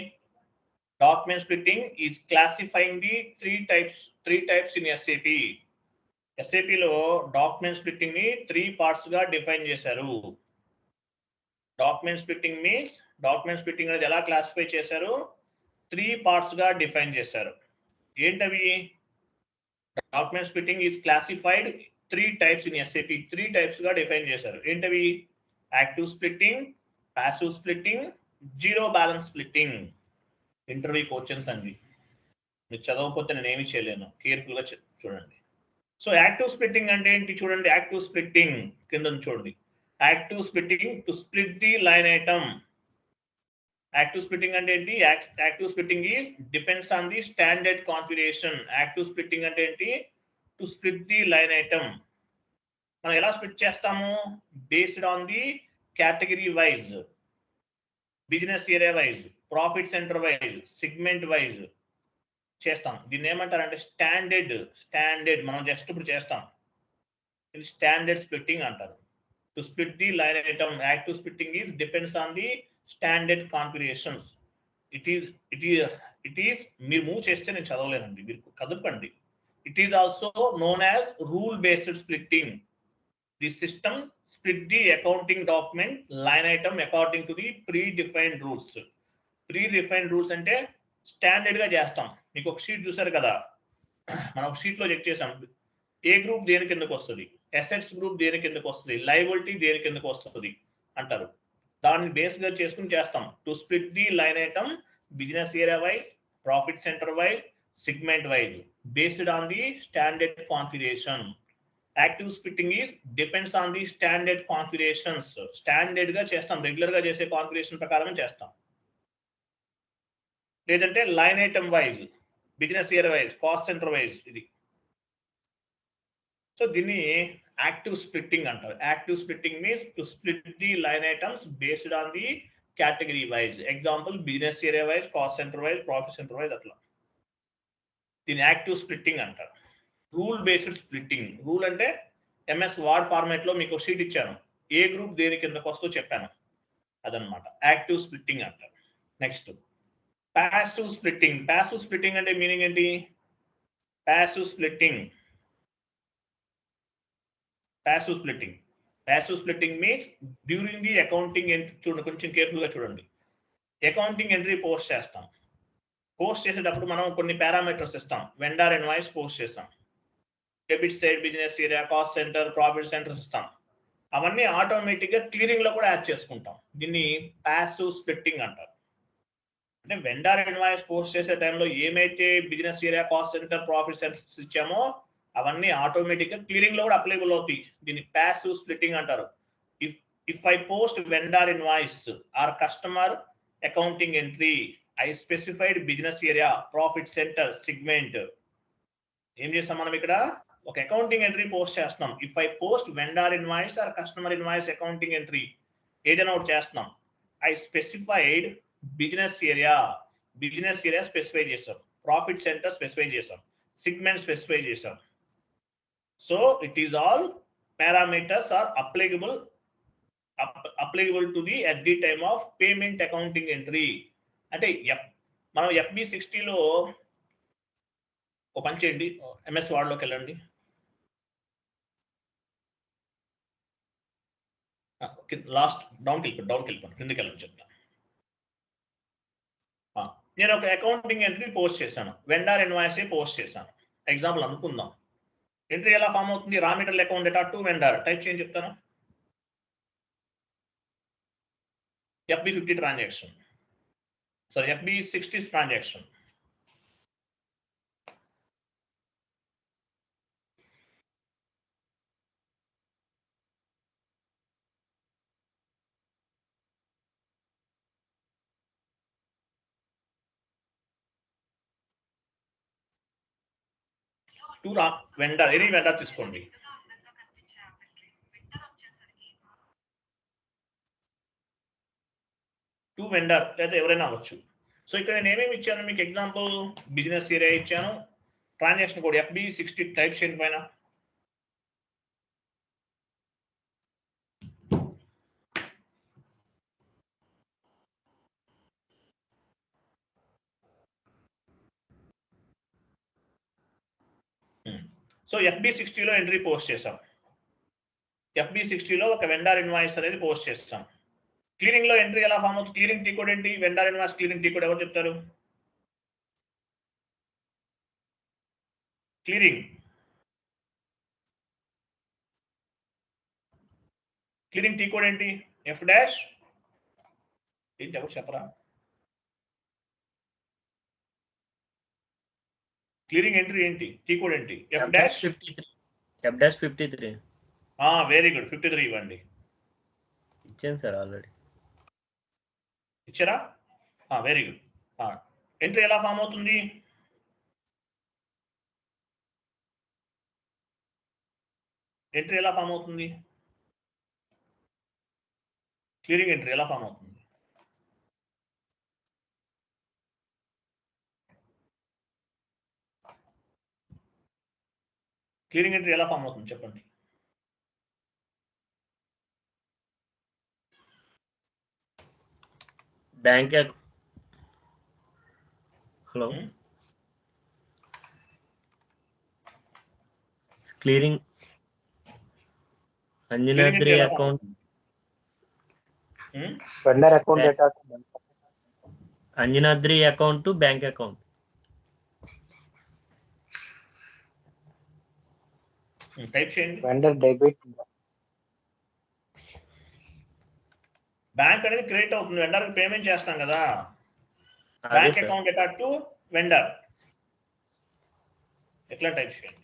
Document splitting is classifying the 3 types in SAP. SAP లో డాక్యుమెంట్ స్ప్లిట్టింగ్ ని 3 పార్ట్స్ గా డిఫైన్ చేశారు. Document splitting means, document splitting అనేది ఎలా క్లాసిఫై చేశారు? 3 పార్ట్స్ గా డిఫైన్ చేశారు. ఏంటవి? Document splitting is classified 3 types in SAP. 3 types గా డిఫైన్ చేశారు. ఏంటవి? Active splitting, passive splitting, zero balance splitting. Interview questions అండి. మీరు చదవకపోతే నేను ఏమి చేయలేను. కేర్ఫుల్ గా చూడండి. సో యాక్టివ్ స్ప్లిట్టింగ్ అంటే ఏంటి చూడండి. యాక్టివ్ స్ప్లిట్టింగ్ కింద చూడండి. Active splitting to split the line item. Active splitting అంటే ఏంటి? Active splitting is depends on the standard configuration. Active splitting అంటే ఏంటి? To split the line item. మనం ఎలా స్ప్లిట్ చేస్తాము? Based on the category wise, business area wise, profit centre wise, segment wise చేస్తాం. దీన్ని ఏమంటారంటే స్టాండర్డ్. మనం జస్ట్ ఇప్పుడు చేస్తాం. ఇది స్టాండర్డ్ స్ప్లిట్టింగ్ అంటారు. To split the line item, active splitting is depends on the standard configurations. It is మీరు మూవ్ చేస్తే నేను చదవలేనండి, మీరు కదపండి. It is also known as rule based splitting. The system split the accounting document line item according to the predefined rules. Pre refined rules అంటే స్టాండర్డ్ గా చేస్తాం. మీకు ఒక షీట్ చూసారు కదా, మనం ఒక షీట్ లో చెక్ చేసాం. ఏ గ్రూప్ దేని కిందకు వస్తుంది, అసెట్స్ గ్రూప్ దేని కిందకు వస్తుంది, లయబిలిటీ దేని కిందకు వస్తుంది అంటారు. దాన్ని బేస్ గా చేసుకుని చేస్తాం. To split the line item business area wise, profit centre wise, segment wise based on the standard configuration. Active splitting is depends on the standard configurations. Standard గా చేస్తాం, రెగ్యులర్ గా చేసే కాన్ఫిగరేషన్ ప్రకారం చేస్తాం. లేదంటే line item wise, business year wise, cost centre wise ఇది. సో దీన్ని యాక్టివ్ స్ప్లిట్టింగ్ అంటారు. Active splitting means to split the line items based on the category wise. Example business area wise, cost centre wise, profit centre wise అట్లా. దీన్ని యాక్టివ్ స్ప్లిట్టింగ్ అంటారు. Rule based splitting. రూల్ అంటే ఎంఎస్ వర్డ్ ఫార్మాట్ లో మీకు షీట్ ఇచ్చాను, ఏ గ్రూప్ దేని కిందకు వస్తూ చెప్పాను, అదనమాట యాక్టివ్ స్ప్లిట్టింగ్ అంటారు. Next passive splitting. Passive splitting అంటే మీనింగ్ ఏంటి? Passive splitting means during the accounting entry. చూడండి, కొంచెం కేర్ఫుల్ గా చూడండి. అకౌంటింగ్ ఎంట్రీ పోస్ట్ చేస్తాం. పోస్ట్ చేసేటప్పుడు మనం కొన్ని పారామీటర్స్ ఇస్తాం. వెండర్ ఇన్వాయిస్ పోస్ట్ చేస్తాం, debit side business area, cost centre, profit centres ఇస్తాం. అవన్నీ ఆటోమేటిక్ గా క్లియరింగ్ లో కూడా యాడ్ చేసుకుంటాం. దీన్ని ప్యాసివ్ స్ప్లిట్టింగ్ అంటారు. అంటే వెండర్ ఇన్వాయిస్ పోస్ట్ చేసే టైంలో ఏమైతే business area, cost centre, profit centres ఇచ్చామో అవన్నీ ఆటోమేటిక్ గా క్లియరింగ్ లో కూడా అప్లైబుల్ అవుతాయి. దీన్ని ప్యాసివ్ స్ప్లిట్టింగ్ అంటారు. If I post vendor invoice or customer accounting entry, I specified business area, profit centre, segment. ఏం చేస్తాం మనం ఇక్కడ? ఒక అకౌంటింగ్ ఎంట్రీ పోస్ట్ చేస్తున్నాం. If I post vendor invoice or customer invoice accounting entry, ఏదైనా ఒకటి చేస్తున్నాం. I specified business area specify చేసాం, ప్రాఫిట్ సెంటర్ స్పెసిఫై చేసాం, సెగ్మెంట్ స్పెసిఫై చేసాం. So it is all parameters are applicable to the at the time of payment accounting entry. అంటే మనం FB60లో ఒక పని చేయండి, ఎంఎస్ వర్డ్ లోకి వెళ్ళండి. లాస్ట్ డౌన్కి వెళ్ళిపోండి, కిందకి వెళ్ళండి చెప్తాను. నేను ఒక అకౌంటింగ్ ఎంట్రీ పోస్ట్ చేశాను, వెండర్ ఇన్వాయిస్ పోస్ట్ చేశాను. ఎగ్జాంపుల్ అనుకుందాం. ఎంట్రీ ఎలా ఫామ్ అవుతుంది? Raw material account data to vendor. Type చేయని చెప్తాను. FB50 transaction, sorry FB60 transaction. To రా వెండర్, ఎనీ వెండర్ తీసుకోండి. టు వెండర్ లేదా ఎవరైనా అవ్వచ్చు. సో ఇక్కడ నేను ఏమేమి ఇచ్చాను మీకు? ఎగ్జాంపుల్ బిజినెస్ ఏరియా ఇచ్చాను, ట్రాన్సాక్షన్ కోడ్ FB60 టైప్ చేయండి పైన. సో FB60లో ఎంట్రీ పోస్ట్ చేసాం. FB60లో ఒక వెండర్ ఇన్వాయిస్ అనేది పోస్ట్ చేస్తాం. క్లియరింగ్ లో ఎంట్రీ ఎలా ఫామ్ అవుతుంది? క్లియరింగ్ టీ కోడ్ ఏంటి? Vendor invoice clearing T code ఎవరు చెప్తారు? క్లియరింగ్ టీ కోడ్ ఏంటి? F డాష్ ఏంటి, ఎవరు చెప్పరా? క్లియరింగ్ ఎంట్రీ ఏంటి? టీ కోడ్ ఏంటి? F dash 53. వెరీ గుడ్, 53 ఇవ్వండి. ఇచ్చాను సార్, ఆల్రెడీ ఇచ్చారా? Very good. ఎంట్రీ ఎలా ఫామ్ అవుతుంది? క్లియరింగ్ ఎంట్రీ ఎలా ఫామ్ అవుతుంది? క్లియరింగ్ ఎంట్రీ ఎలా ఫామ్ అవుతుంది చెప్పండి. Bank hello clearing Anjanadri account vendor account data Anjanadri account to bank account. Type చేయండి. వెండర్ డెబిట్ బ్యాంక్ అనేది క్రెడిట్ అవుతుంది, వెండర్ పేమెంట్ చేస్తాం కదా. అదే bank sir. Account attack to vendor. ఎట్లా టైప్ చేయండి.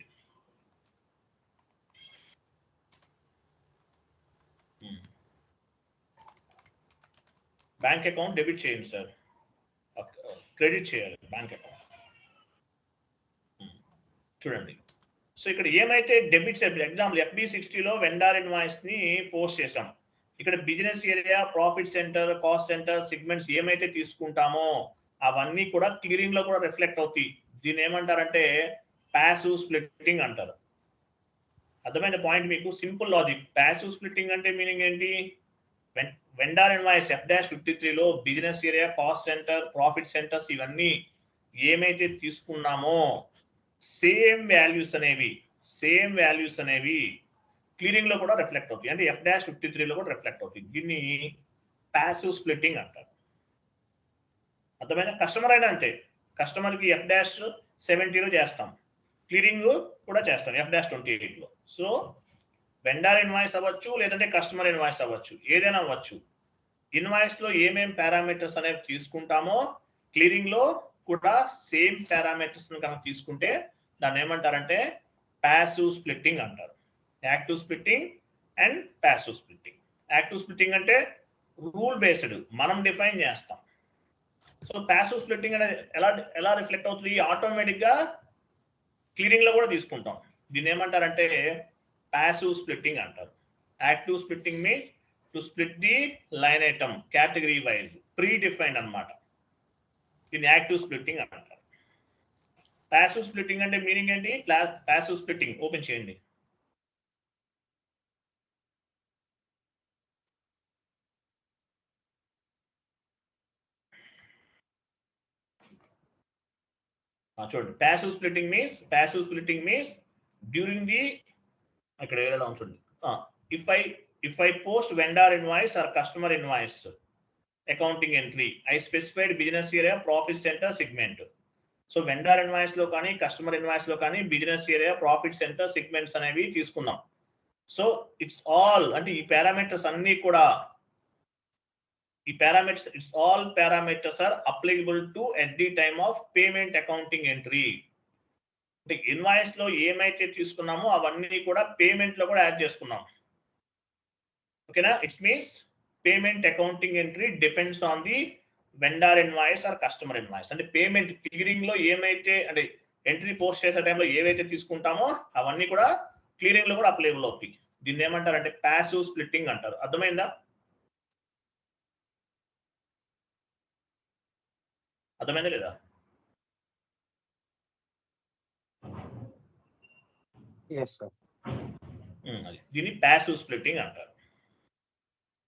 బ్యాంక్ అకౌంట్ డెబిట్ చేయండి సార్, క్రెడిట్ చేయాలి బ్యాంక్ అకౌంట్. చూడండి, సో ఇక్కడ ఏమైతే డెబిట్స్, ఎగ్జాంపుల్ FB60లో వెండర్ ఇన్వాయిస్ ని పోస్ట్ చేసాం. ఇక్కడ business area, profit center, cost centre, segments ఏమైతే తీసుకుంటామో అవన్నీ కూడా క్లియరింగ్ లో కూడా రిఫ్లెక్ట్ అవుతాయి. దీన్ని ఏమంటారంటే ప్యాసివ్ స్ప్లిట్టింగ్ అంటారు. అర్థమైన పాయింట్ మీకు? Simple logic. ప్యాసివ్ స్ప్లిట్టింగ్ అంటే మీనింగ్ ఏంటి? వెండర్ ఇన్వాయిస్ F-53లో business area, cost centre, profit centers ఇవన్నీ ఏమైతే తీసుకున్నామో సేమ్ వాల్యూస్ అనేవి క్లియరింగ్ లో కూడా రిఫ్లెక్ట్ అవుతాయి, అంటే F-53లో కూడా రిఫ్లెక్ట్ అవుతాయి. దీన్ని ప్యాసివ్ స్ప్లిట్టింగ్ అంటారు. అర్థమైన? కస్టమర్ అయినా అంతే, కస్టమర్ కి F-70లో చేస్తాం, క్లియరింగ్ కూడా చేస్తాం F-28లో. సో వెండర్ ఇన్వాయిస్ అవ్వచ్చు, లేదంటే కస్టమర్ ఇన్వాయిస్ అవ్వచ్చు, ఏదైనా అవ్వచ్చు. ఇన్వాయిస్ లో ఏమేం పారామీటర్స్ అనేవి తీసుకుంటామో క్లియరింగ్ లో కూడా సేమ్ పారామీటర్స్ కనుక తీసుకుంటే దాన్ని ఏమంటారంటే ప్యాసివ్ స్ప్లిట్టింగ్ అంటారు. Active splitting and passive splitting. Active splitting అంటే రూల్ బేస్డ్, మనం డిఫైన్ చేస్తాం. సో ప్యాసివ్ స్ప్లిట్టింగ్ అనేది ఎలా రిఫ్లెక్ట్ అవుతుంది? ఆటోమేటిక్ గా క్లియరింగ్ లో కూడా తీసుకుంటాం. దీన్ని ఏమంటారంటే ప్యాసివ్ స్ప్లిట్టింగ్ అంటారు. Active splitting means to split the line item category wise, predefined అన్నమాట. దీన్ని యాక్టివ్ స్ప్లిట్టింగ్ అంటారు. ప్యాసివ్ స్ప్లిట్టింగ్ అంటే మీనింగ్ ఏంటి? ప్యాసివ్ స్ప్లిట్టింగ్ ఓపెన్ చేయండి. చూడండి, passive splitting means during the, ఇక్కడ ఏదైనా చూడండి, if I post vendor invoice or customer invoice accounting entry, I specified business area, profit centre, segment. So vendor invoice లో కానీ కస్టమర్ ఇన్వాయిస్ లో కానీ business area, profit centre, segments అనేవి తీసుకున్నాం. సో ఇట్స్ ఆల్ అంటే ఈ పారామీటర్స్ అన్ని కూడా, it's all parameters are applicable to at the time of payment accounting entry. అంటే ఇన్వాయిస్ లో ఏమైతే తీసుకున్నామో అవన్నీ కూడా పేమెంట్ లో కూడా యాడ్ చేసుకున్నాం. ఓకేనా? It's means payment accounting entry depends on the vendor invoice or customer invoice. అంటే పేమెంట్ క్లియరింగ్ లో ఏమైతే, అంటే ఎంట్రీ పోస్ట్ చేసే టైంలో ఏవైతే తీసుకుంటామో అవన్నీ కూడా క్లియరింగ్ లో కూడా అప్లైబుల్ అవుతాయి. దీన్ని ఏమంటారంటే ప్యాసివ్ స్ప్లిట్టింగ్ అంటారు. అర్థమైందా? అర్థమైందా లేదా? yes sir. దీన్ని ప్యాసివ్ స్ప్లిట్టింగ్ అంటారు.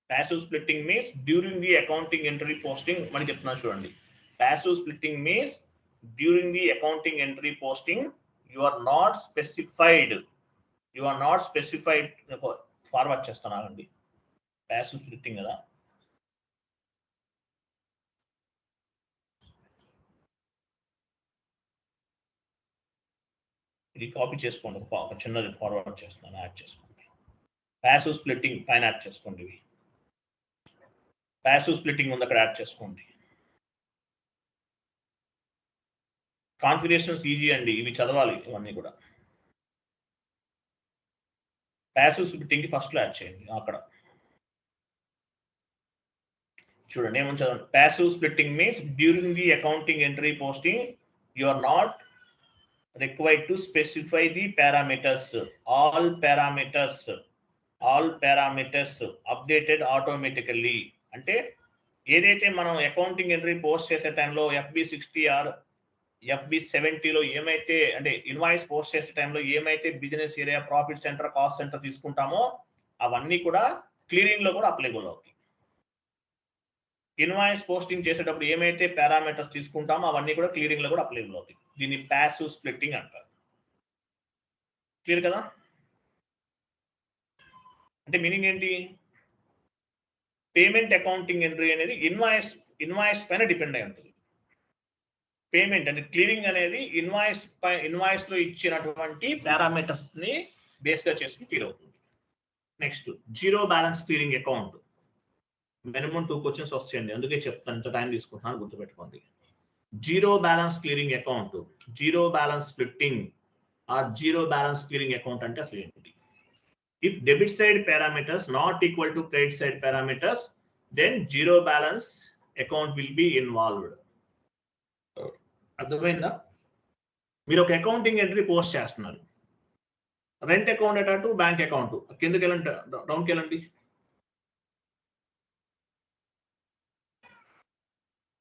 Passive splitting means during the accounting entry posting. మనం చెప్తున్నా చూడండి, passive splitting means during the accounting entry posting you are not specified, forward చేస్తున్నానండి. ప్యాసివ్ స్ప్లిట్టింగ్ కదా, ఇది కాపీ చేసుకోండి, ఒక చిన్నది ఫార్వర్డ్ చేస్తున్నాను, యాడ్ చేసుకోండి. ప్యాసివ్ స్ప్లిట్టింగ్ పైన యాడ్ చేసుకోండి. ఇవి ప్యాసివ్ స్ప్లిట్టింగ్ ఉంది, అక్కడ యాడ్ చేసుకోండి. కాన్ఫిగరేషన్స్ ఈజీ అండి, ఇవి చదవాలి ఇవన్నీ కూడా. ప్యాసివ్ స్ప్లిట్టింగ్ కి ఫస్ట్ లో యాడ్ చేయండి. అక్కడ చూడండి ఏమని చదవండి. Passive splitting means during the accounting entry posting you are not required to specify the parameters, all parameters updated automatically. అంటే ఏదైతే మనం అకౌంటింగ్ ఎంట్రీ పోస్ట్ చేసే టైంలో FB60 ఆర్ FB70లో ఏమైతే, అంటే ఇన్వాయిస్ పోస్ట్ చేసే టైంలో ఏమైతే business area, profit center, cost centre తీసుకుంటామో అవన్నీ కూడా క్లియరింగ్ లో కూడా అప్లికబుల్ అవుతాయి. ఇన్వాయిస్ పోస్టింగ్ చేసేటప్పుడు ఏమైతే పారామీటర్స్ తీసుకుంటామో అవన్నీ కూడా క్లియరింగ్ లో కూడా అప్లికబుల్ అవుతాయి. దీన్ని ప్యాసివ్ స్ప్లిట్టింగ్ అంటారు. క్లియర్ కదా? అంటే మీనింగ్ ఏంటి? పేమెంట్ అకౌంటింగ్ ఎంట్రీ అనేది ఇన్వాయిస్ పైన డిపెండ్ అయి ఉంటుంది. పేమెంట్ అంటే క్లియరింగ్ అనేది ఇన్వాయిస్ లో ఇచ్చినటువంటి పారామీటర్స్ ని బేస్ గా చేసుకుని క్లియర్ అవుతుంది. Next zero balance clearing account. Minimum 2 questions వస్తాయండి, అందుకే చెప్తాను, అంత టైం తీసుకుంటున్నాను, గుర్తుపెట్టుకోండి. Zero balance clearing account, zero balance splitting or zero balance clearing account అంటే అసలు ఏంటి? If debit side parameters not equal to credit side parameters, then zero balance account will be involved. అర్థమైందా? మీరు ఒక అకౌంటింగ్ ఎంట్రీ పోస్ట్ చేస్తున్నారు, రెంట్ అకౌంట్ అటు బ్యాంక్ అకౌంట్, కిందకి వెళ్ళండి, డౌన్కి వెళ్ళండి.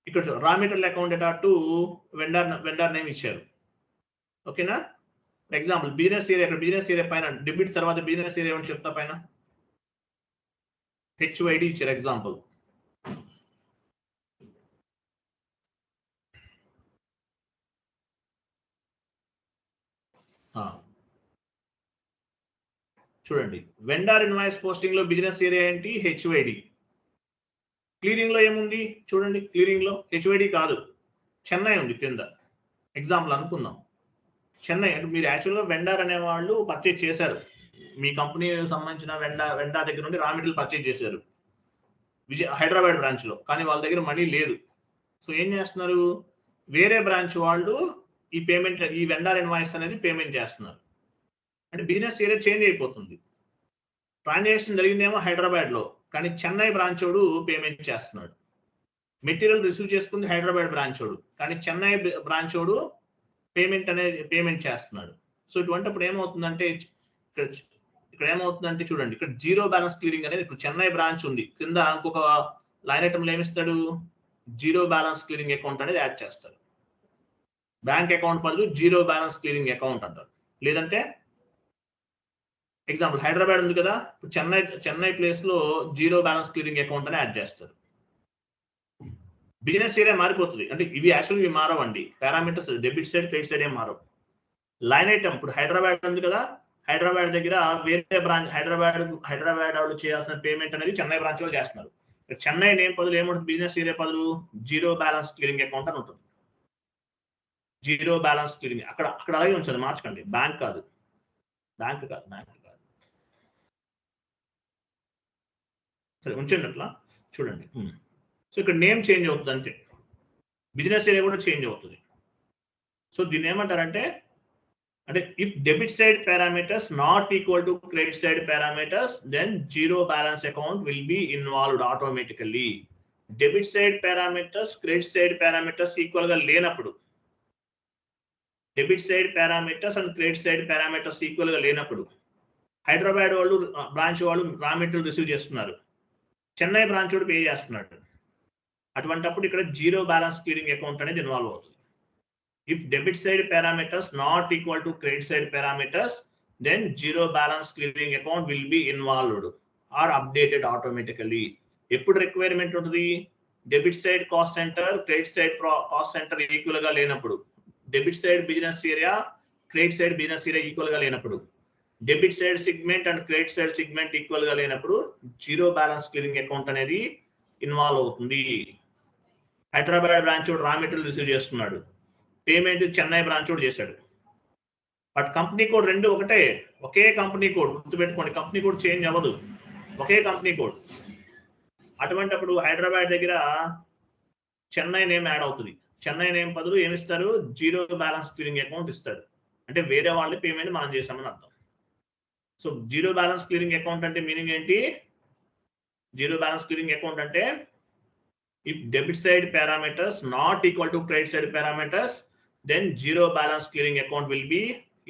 ఇక్కడ రా మెటీరియల్ అకౌంట్ అటు వెండర్ నేమ్ ఇచ్చారు. ఓకేనా? ఫర్ ఎగ్జాంపుల్ బిజినెస్ ఏరియా, ఇక్కడ బిజినెస్ ఏరియా పైన డెబిట్ తర్వాత బిజినెస్ ఏరియా అని చెప్తా, పైన HYD ఇచ్చారు ఎగ్జాంపుల్. చూడండి, వెండర్ ఇన్వాయిస్ పోస్టింగ్ లో బిజినెస్ ఏరియా ఏంటి? HYD. క్లియరింగ్ లో ఏముంది చూడండి, క్లియరింగ్ లో HYD కాదు, చెన్నై ఉంది కింద. ఎగ్జాంపుల్ అనుకుందాం, చెన్నై అంటే మీరు యాక్చువల్గా వెండర్ అనే వాళ్ళు పర్చేజ్ చేశారు, మీ కంపెనీకి సంబంధించిన వెండర్ దగ్గర నుండి రా మెటీరియల్ పర్చేజ్ చేశారు హైదరాబాద్ బ్రాంచ్ లో, కానీ వాళ్ళ దగ్గర మనీ లేదు. సో ఏం చేస్తున్నారు, వేరే బ్రాంచ్ వాళ్ళు ఈ పేమెంట్, ఈ వెండర్ ఇన్వాయిస్ అనేది పేమెంట్ చేస్తున్నారు. అంటే బిజినెస్ ఏరియా చేంజ్ అయిపోతుంది. ట్రాన్సాక్షన్ జరిగిందేమో హైదరాబాద్ లో, కానీ చెన్నై బ్రాంచ్ వాడు పేమెంట్ చేస్తున్నాడు. మెటీరియల్ రిసీవ్ చేసుకుంది హైదరాబాద్ బ్రాంచ్ వాడు, కానీ చెన్నై బ్రాంచ్ వాడు పేమెంట్ చేస్తున్నాడు. సో ఇటువంటిప్పుడు ఏమవుతుందంటే, ఇక్కడ ఏమవుతుందంటే చూడండి, ఇక్కడ జీరో బ్యాలెన్స్ క్లియరింగ్ అనేది, ఇప్పుడు చెన్నై బ్రాంచ్ ఉంది, కింద ఇంకొక లైన్ ఐటమ్ ఏమిస్తాడు, జీరో బ్యాలెన్స్ క్లియరింగ్ అకౌంట్ అనేది యాడ్ చేస్తాడు. బ్యాంక్ అకౌంట్ బదులు జీరో బ్యాలెన్స్ క్లియరింగ్ అకౌంట్ అంటారు. లేదంటే ఎగ్జాంపుల్ హైదరాబాద్ ఉంది కదా, చెన్నై ప్లేస్ లో జీరో బ్యాలెన్స్ క్లియరింగ్ అకౌంట్ అని యాడ్ చేస్తారు. బిజినెస్ ఏరియా మారిపోతుంది. అంటే ఇవి యాక్చువల్ ఇవి మారవండి, parameters debit side credit side ఏం మారవు. లైన్ ఐటమ్ ఇప్పుడు హైదరాబాద్ ఉంది కదా, హైదరాబాద్ దగ్గర వేరే బ్రాంచ్ హైదరాబాద్ వాళ్ళు చేయాల్సిన పేమెంట్ అనేది చెన్నై బ్రాంచ్ వాళ్ళు చేస్తున్నారు. చెన్నై నేమ్ బదులు ఏముంటుంది, బిజినెస్ ఏరియా బదులు జీరో బ్యాలెన్స్ క్లియరింగ్ అకౌంట్ అని ఉంటుంది. జీరో బ్యాలెన్స్ క్లియరింగ్ అక్కడ అలాగే ఉంచండి, మార్చకండి. బ్యాంక్ కాదు. సరే ఉంచండి అట్లా, చూడండి. సో ఇక్కడ నేమ్ చేంజ్ అవుతుంది అంతే, బిజినెస్ ఏరియా కూడా చేంజ్ అవుతుంది. సో దీన్ని ఏమంటారంటే, if debit side parameters not equal to credit side parameters, then zero balance account will be involved automatically. Debit side parameters credit side parameters equal గా లేనప్పుడు, debit side parameters and credit side parameters equal గా లేనప్పుడు, హైదరాబాద్ వాళ్ళు బ్రాంచ్ వాళ్ళు రా మెటీరియల్ రిసీవ్ చేస్తున్నారు, చెన్నై బ్రాంచ్ వాడు పే చేస్తున్నాడు. అటువంటిప్పుడు ఇక్కడ జీరో బ్యాలెన్స్ క్లియరింగ్ అకౌంట్ అనేది ఇన్వాల్వ్ అవుతుంది. If debit side parameters not equal to credit side parameters, then zero balance clearing account will be involved or updated automatically. ఎప్పుడు రిక్వైర్మెంట్ ఉంటుంది, debit side cost centre credit side cost centre equal గా లేనప్పుడు, debit side business area credit side business area equal గా లేనప్పుడు, debit side segment and credit side segment equal గా లేనప్పుడు జీరో బ్యాలెన్స్ క్లియరింగ్ అకౌంట్ అనేది ఇన్వాల్వ్ అవుతుంది. Hyderabad branch raw material receive చేస్తున్నాడు, పేమెంట్ చెన్నై బ్రాంచ్ చేశాడు, బట్ కంపెనీ కోడ్ రెండు ఒకటే, ఒకే కంపెనీ కోడ్, గుర్తుపెట్టుకోండి, కంపెనీ కోడ్ చేంజ్ అవ్వదు, ఒకే కంపెనీ కోడ్. అటువంటిప్పుడు హైదరాబాద్ దగ్గర చెన్నై నేమ్ యాడ్ అవుతుంది, చెన్నై నేమ్ బదులు ఏమిస్తారు, జీరో బ్యాలెన్స్ క్లియరింగ్ అకౌంట్ ఇస్తాడు. అంటే వేరే వాళ్ళ పేమెంట్ మనం చేసామని అర్థం. So zero balance clearing account అంటే మీనింగ్ ఏంటి, జీరో బ్యాలెన్స్ క్లియరింగ్ అకౌంట్ అంటే if debit side parameters not equal to credit side parameters, then zero balance clearing account will be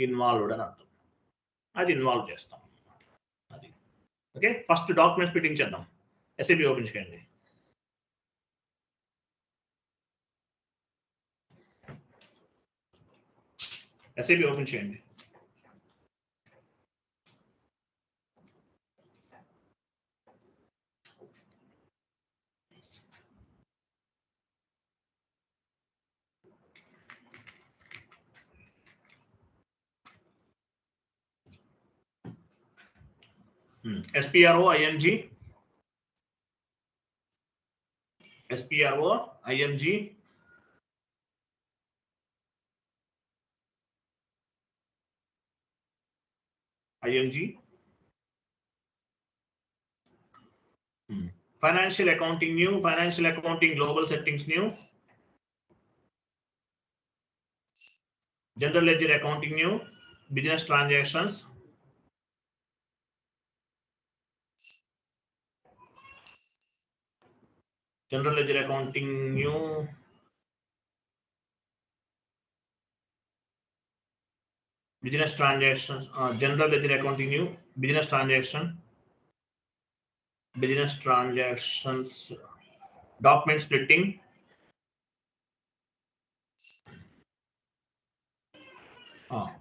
involved అని అర్థం. అది ఇన్వాల్వ్ చేస్తాం అది. ఓకే, ఫస్ట్ డాక్యుమెంట్స్ ఫిట్టింగ్ చేద్దాం. SAP ఓపెన్ చేయండి. SAP ఓపెన్ చేయండి. SPRO IMG, SPRO IMG ING. Financial accounting new, financial accounting global settings new. General ledger accounting new, business transactions. General ledger accounting new. Business transactions, general ledger accounting new, business transaction, business transactions, document splitting.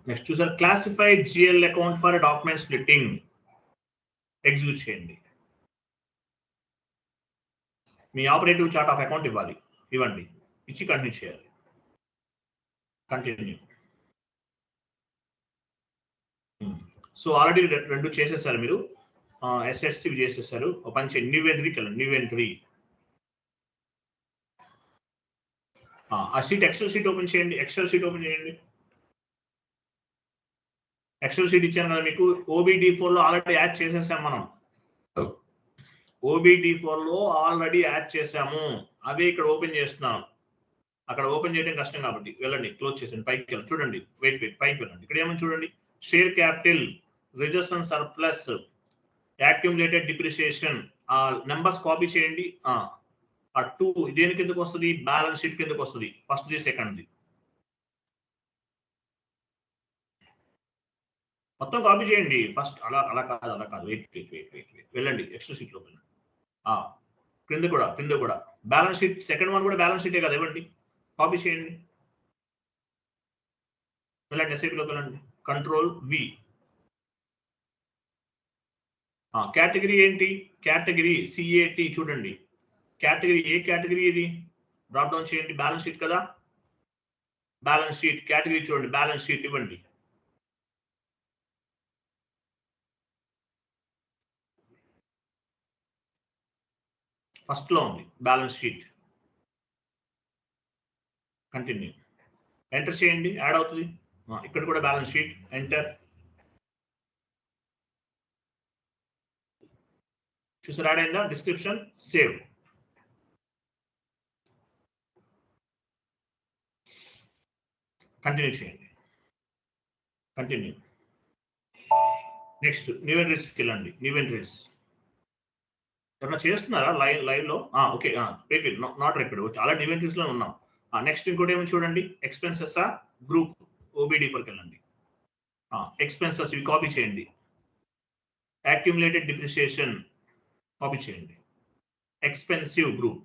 Next చూసారు classified GL account for document splitting. Execute చేయండి. మీ ఆపరేటివ్ చార్ట్ ఆఫ్ అకౌంట్ ఇవ్వండి, ఇచ్చి కంటిన్యూ చేయాలి. కంటిన్యూ. సో ఆల్రెడీ రెండు చేసేసారు మీరు, ఎస్ఎస్సి చేసేసారు. ఒక పని చేయండి, న్యూ ఎంట్రీకి వెళ్ళండి. న్యూ ఎంట్రీ, ఆ షీట్ ఎక్సెల్ షీట్ ఓపెన్ చేయండి. ఎక్సెల్ షీట్ ఓపెన్ చేయండి. ఎక్సెల్ షీట్ ఇచ్చాను కదా మీకు. OBD4 లో ఆల్రెడీ యాడ్ చేసేసాం మనం. OBD4 లో ఆల్రెడీ యాడ్ చేసాము. అదే ఇక్కడ ఓపెన్ చేస్తున్నాం. అక్కడ ఓపెన్ చేయడం కష్టం కాబట్టి వెళ్ళండి, క్లోజ్ చేసండి. పైకి వెళ్ళండి, చూడండి. వెయిట్ పైకి వెళ్ళండి. ఇక్కడ ఏమని చూడండి, share capital, reserves and surplus, accumulated depreciation. ఆ నెంబర్స్ కాపీ చేయండి. ఆ 2 దేని కిందకు వస్తుంది? బ్యాలెన్స్ షీట్ కిందకు వస్తుంది. ఫస్ట్ ది, సెకండ్ ది మొత్తం కాపీ చేయండి. ఫస్ట్ అలా కాదు. వెయిట్ వెళ్ళండి. ఎక్సెల్ షీట్ లో వెళ్ళండి. క్రింద కూడా బ్యాలెన్స్ షీట్, సెకండ్ వన్ కూడా బ్యాలెన్స్ షీటే కదా, ఇవ్వండి. కాపీ చేయండి. వెళ్ళండి, ఎస్ఐపి లోకి వెళ్ళండి. Control V. కేటగిరీ ఏంటి? కేటగిరీ CAT చూడండి. కేటగిరీ ఏ కేటగిరీ ఇది? డ్రాప్ డౌన్ చేయండి. బ్యాలెన్స్ షీట్ కదా, బ్యాలెన్స్ షీట్ కేటగిరీ చూడండి. బ్యాలెన్స్ షీట్ ఇవ్వండి. ఫస్ట్ లో ఉంది బ్యాలెన్స్ షీట్. కంటిన్యూ. ఎంటర్ చేయండి, యాడ్ అవుతుంది. ఇక్కడ కూడా బ్యాలెన్స్ షీట్, ఎంటర్. చూసారు, యాడ్ అయిందా? Description, save. కంటిన్యూ చేయండి. కంటిన్యూ. నెక్స్ట్ న్యూ ఎంట్రీస్కి వెళ్ళండి. న్యూ ఎంట్రీస్ ఏమన్నా చేస్తున్నారా లైవ్ లో? Okay, not repeat. చాలా న్యూ ఎంట్రీస్ లో ఉన్నాం. నెక్స్ట్ ఇంకోటి ఏమో చూడండి, ఎక్స్పెన్సెస్ గ్రూప్ OBD4కి వెళ్ళండి. ఎక్స్పెన్సెస్ ఇవి కాపీ చేయండి. యాక్యుములేటెడ్ డిప్రిసియేషన్ కాపీ చేయండి. ఎక్స్పెన్సివ్ గ్రూప్,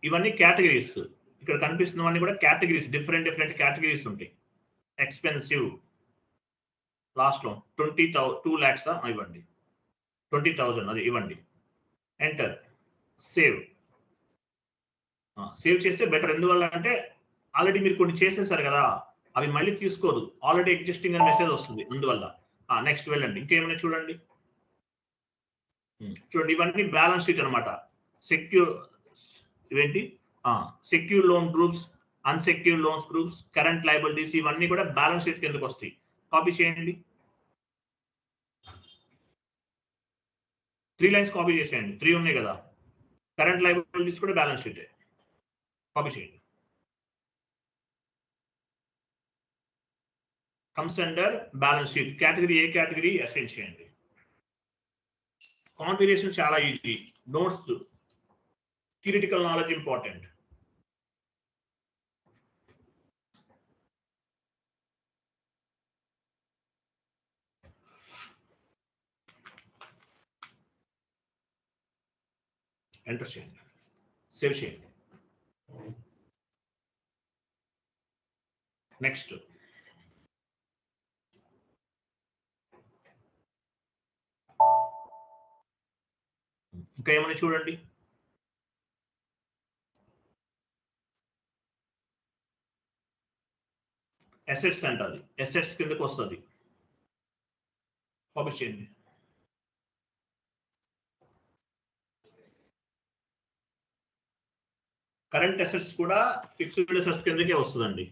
ఇవన్నీ కేటగిరీస్. ఇక్కడ కనిపిస్తున్నవన్నీ కూడా కేటగిరీస్, డిఫరెంట్ కేటగిరీస్ ఉంటాయి. ఎక్స్పెన్సివ్ లాస్ట్ లో 2 lakhs ఇవ్వండి. 20,000 అది ఇవ్వండి. Enter, save. సేవ్ చేస్తే బెటర్. ఎందువల్ల అంటే ఆల్రెడీ మీరు కొన్ని చేసేసారు కదా, అవి మళ్ళీ తీసుకోదు. ఆల్రెడీ ఎగ్జిస్టింగ్ అని మెసేజ్ వస్తుంది, అందువల్ల. నెక్స్ట్ వెళ్ళండి. ఇంకేమైనా చూడండి. ఇవన్నీ బ్యాలెన్స్ షీట్ అనమాట. సెక్యూర్ ఇవేంటి? Secure loan groups, unsecure loans groups, current liabilities, ఇవన్నీ కూడా బ్యాలెన్స్ షీట్ కిందకు వస్తాయి. కాపీ చేయండి. 3 lines కాపీ చేసేయండి. 3 ఉన్నాయి కదా. కరెంట్ లయబిలిటీస్ కూడా బ్యాలెన్స్ షీటే, కాపీ చేయండి. Comes under balance sheet. Category A category assign చేయండి. కాన్ఫిగరేషన్ చాలా easy. Notes, theoretical knowledge important. Enter చేయండి, సేవ్ చేయండి. నెక్స్ట్ ఇంకా ఏమైనా చూడండి. అసెట్స్ అంటది, అసెట్స్ కిందకు వస్తుంది. కాపీ చేయండి. కరెంట్ అసెట్స్ కూడా ఫిక్స్డ్ అసెట్స్ కిందకే వస్తుందండి.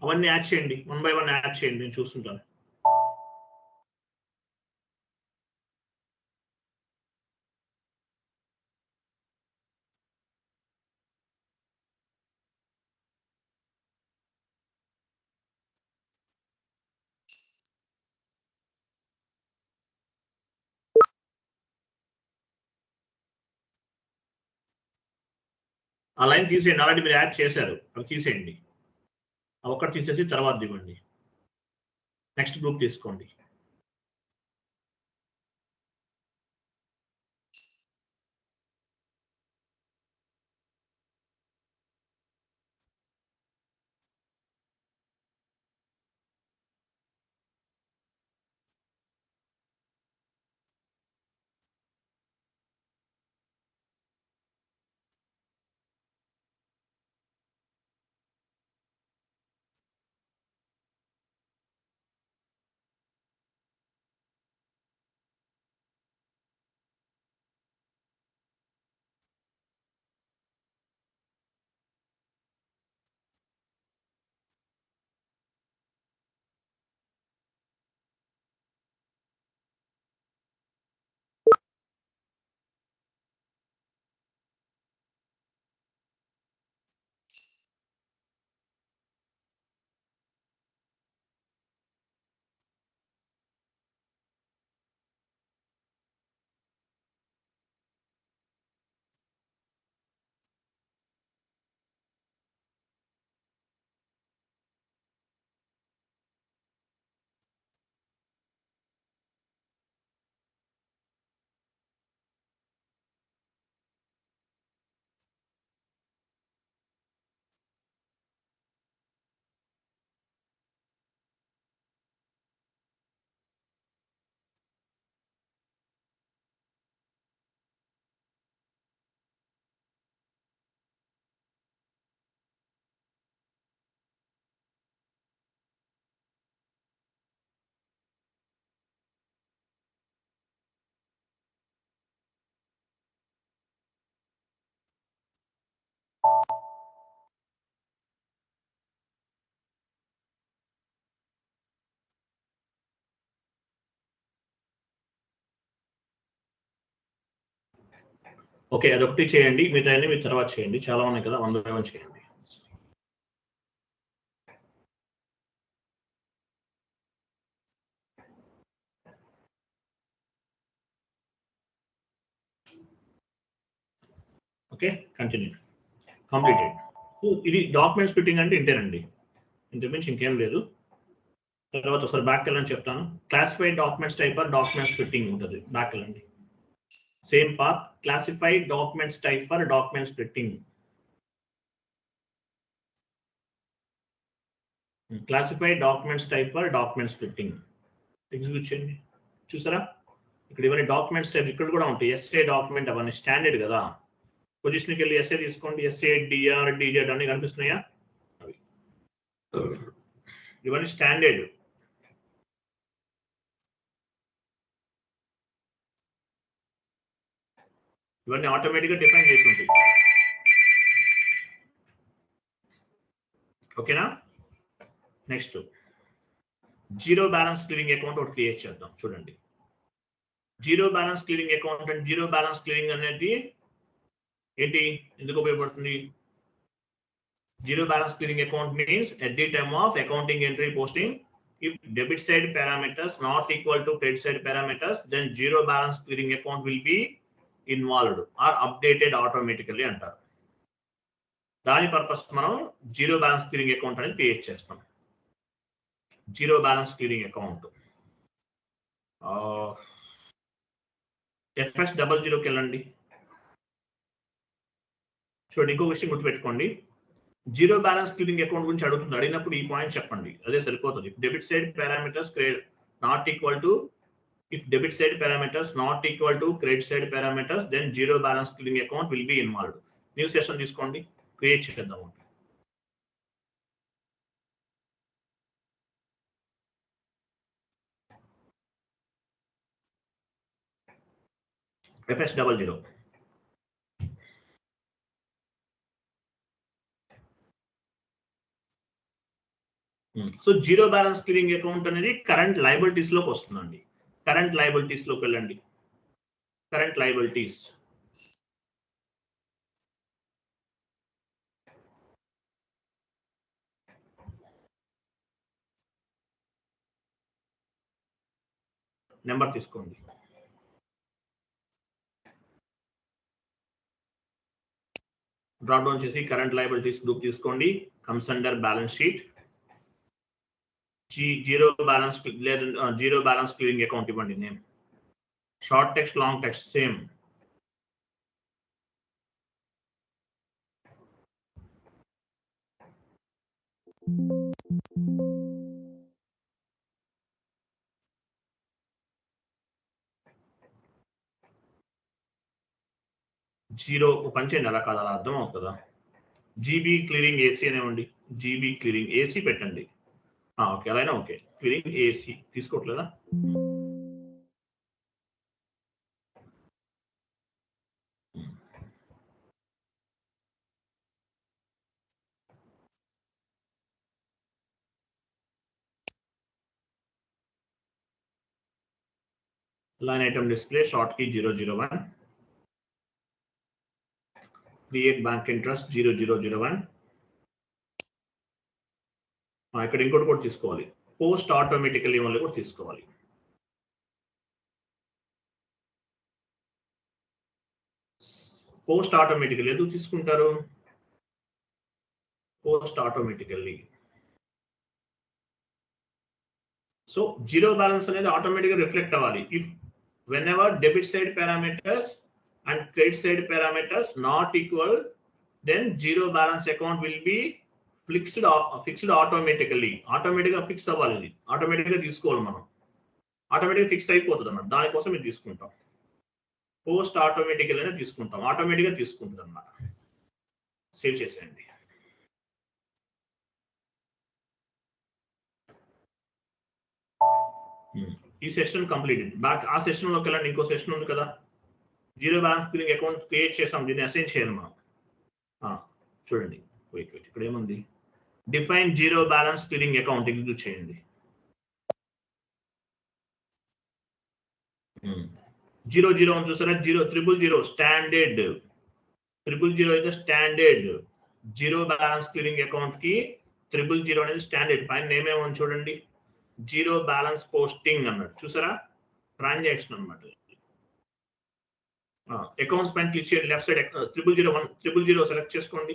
అవన్నీ యాడ్ చేయండి, 1 by 1 యాడ్ చేయండి, నేను చూస్తుంటాను. ఆ లైన్ తీసేయండి, ఆల్రెడీ మీరు యాడ్ చేశారు, అవి తీసేయండి. ఒకటి తీసేసి తర్వాత ఇవ్వండి. నెక్స్ట్ గ్రూప్ తీసుకోండి. ఓకే, అదొకటి చేయండి, మిగతా అన్ని మీరు తర్వాత చేయండి, చాలా ఉన్నాయి కదా, 1 by 1 చేయండి. Okay, continue. కంప్లీటెడ్. ఇది డాక్యుమెంట్ స్ప్లిట్టింగ్ అంటే ఇంతేనండి, ఇంతకుమించి ఇంకేం లేదు. తర్వాత ఒకసారి బ్యాక్ వెళ్ళని చెప్తాను. Classified documents type are document splitting ఉంటుంది, బ్యాక్ వెళ్ళండి. Same path, classified documents type for document splitting. Classified documents type for document splitting execute చేయండి. చూసారా, ఇక్కడ ఇవన్నీ డాక్యుమెంట్స్ టైప్ ఇక్కడ కూడా ఉంటాయి. ఎస్ఏ డాక్యుమెంట్ అవన్నీ స్టాండర్డ్ కదా. పొజిషన్కి వెళ్ళి ఎస్ఏ తీసుకోండి, ఎస్ఏ డిఆర్ డిజెడ్ అన్ని కనిపిస్తున్నాయా, అవి ఇవన్నీ స్టాండర్డ్. ఇవన్నీ ఆటోమేటిక్గా డిఫైన్ చేసి ఉంటాయి. ఓకేనా. Next zero balance clearing account ఒకటి క్రియేట్ చేద్దాం. చూడండి, zero balance clearing account and zero balance clearing అనేది ఏంటి, ఎందుకు ఉపయోగపడుతుంది? Zero balance clearing account means at the time of accounting entry posting, if debit side parameters not equal to credit side parameters, then zero balance clearing account will be involved or updated automatically అంటారు. దాని పర్పస్ మనం జీరో బ్యాలెన్స్ క్లియరింగ్ అకౌంట్ అనేది క్రియేట్ చేస్తాం. జీరో బ్యాలెన్స్ క్లియరింగ్ అకౌంట్ FS00కి వెళ్ళండి. చూడండి, ఇంకో విషయం గుర్తుపెట్టుకోండి, జీరో బ్యాలెన్స్ క్లియరింగ్ అకౌంట్ గురించి అడుగుతుంది, అడిగినప్పుడు ఈ పాయింట్ చెప్పండి, అదే సరిపోతుంది. Debit side parameters not equal to, if debit side parameters not equal to credit side parameters, then zero balance clearing account will be involved. New session తీసుకోండి, క్రియేట్ చేద్దాం. FS00. So zero balance clearing account అనేది కరెంట్ లయబిలిటీస్ లోకి వస్తుందండి. కరెంట్ లయబిలిటీస్ లోకి వెళ్ళండి. Current liabilities. నెంబర్ తీసుకోండి. డ్రాప్ డౌన్ చేసి కరెంట్ లయబిలిటీస్ గ్రూప్ తీసుకోండి. Comes under balance sheet. Zero balance clearing account ఇవ్వండి. Name short text, long text same. Zero పంచేయండి, అలా కాదు, అలా అర్థం అవుతుందా? జీబీ క్లియరింగ్ ఏసీ అనేవ్వండి. జీబీ క్లియరింగ్ ఏసీ పెట్టండి. ఓకే, అలానే okay. Clearing AC తీసుకోవట్లేదా? Line item display short key 001. Create bank interest 0001. ఇక్కడ ఇంకోటి కూడా తీసుకోవాలి. పోస్ట్ ఆటోమేటికల్లీ ఓన్లీ కూడా తీసుకోవాలి. పోస్ట్ ఆటోమేటికల్లీ ఎందుకు తీసుకుంటారు? Post automatically. So zero balance అనేది ఆటోమేటిక్ గా రిఫ్లెక్ట్ అవ్వాలి. If whenever debit side parameters and credit side parameters not equal, then zero balance account will be fixed automatically. Automatic గా ఫిక్స్ అవ్వాలి. ఇది ఆటోమేటిక్ గా తీసుకోవాలి మనం. ఆటోమేటిక్ ఫిక్స్ అయిపోతుంది అన్నమాట. దానికోసం ఇది తీసుకుంటాం. పోస్ట్ ఆటోమేటికల్ అనేది తీసుకుంటాం. ఆటోమేటిక్ గా తీసుకుంటుంది అన్నమాట. సేవ్ చేసేయండి. ఈ సెషన్ కంప్లీట్. బ్యాక్ ఆ సెషన్ లోకి వెళ్ళండి. ఇంకో సెషన్ ఉంది కదా, zero balance clearing account create చేసాం. దీన్ని అసైన్ చేయాలి మనం. చూడండి, వెయిట్ ఇక్కడ ఏముంది? Define zero balance clearing account execute చేయండి. 00 అని చూసారా? 000 స్టాండర్డ్. 000 అయితే standard. Zero balance clearing account కి 000 అనేది స్టాండర్డ్. పైన నేమ్ ఏమని చూడండి, జీరో బ్యాలెన్స్ పోస్టింగ్ అన్నట్టు చూసారా? ట్రాన్సాక్షన్ అన్నమాట. అకౌంట్స్ పైన క్లిక్ చేయండి. లెఫ్ట్ సైడ్ 001 సెలెక్ట్ చేసుకోండి.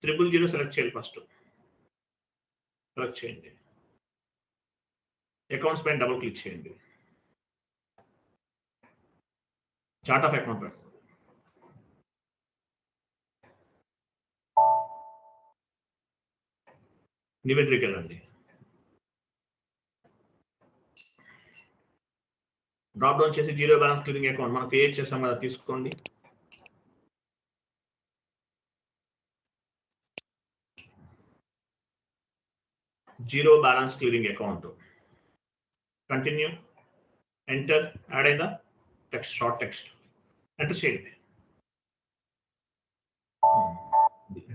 000 సెలెక్ట్ చేయాలి. ఫస్ట్ సెలెక్ట్ చేయండి. అకౌంట్స్ పైన డబుల్ క్లిక్ చేయండి. చార్ట్ ఆఫ్ అకౌంట్ పైన నివేదిక వెళ్ళండి. డ్రాప్ డౌన్ చేసి జీరో బ్యాలెన్స్ క్లియరింగ్ అకౌంట్ మనం క్రియేట్ చేసాం కదా, తీసుకోండి. Zero balance clearing account. Continue. Enter. Add అయిందా? టెక్స్ట్, షార్ట్ టెక్స్ట్ ఎంటర్ చేయండి.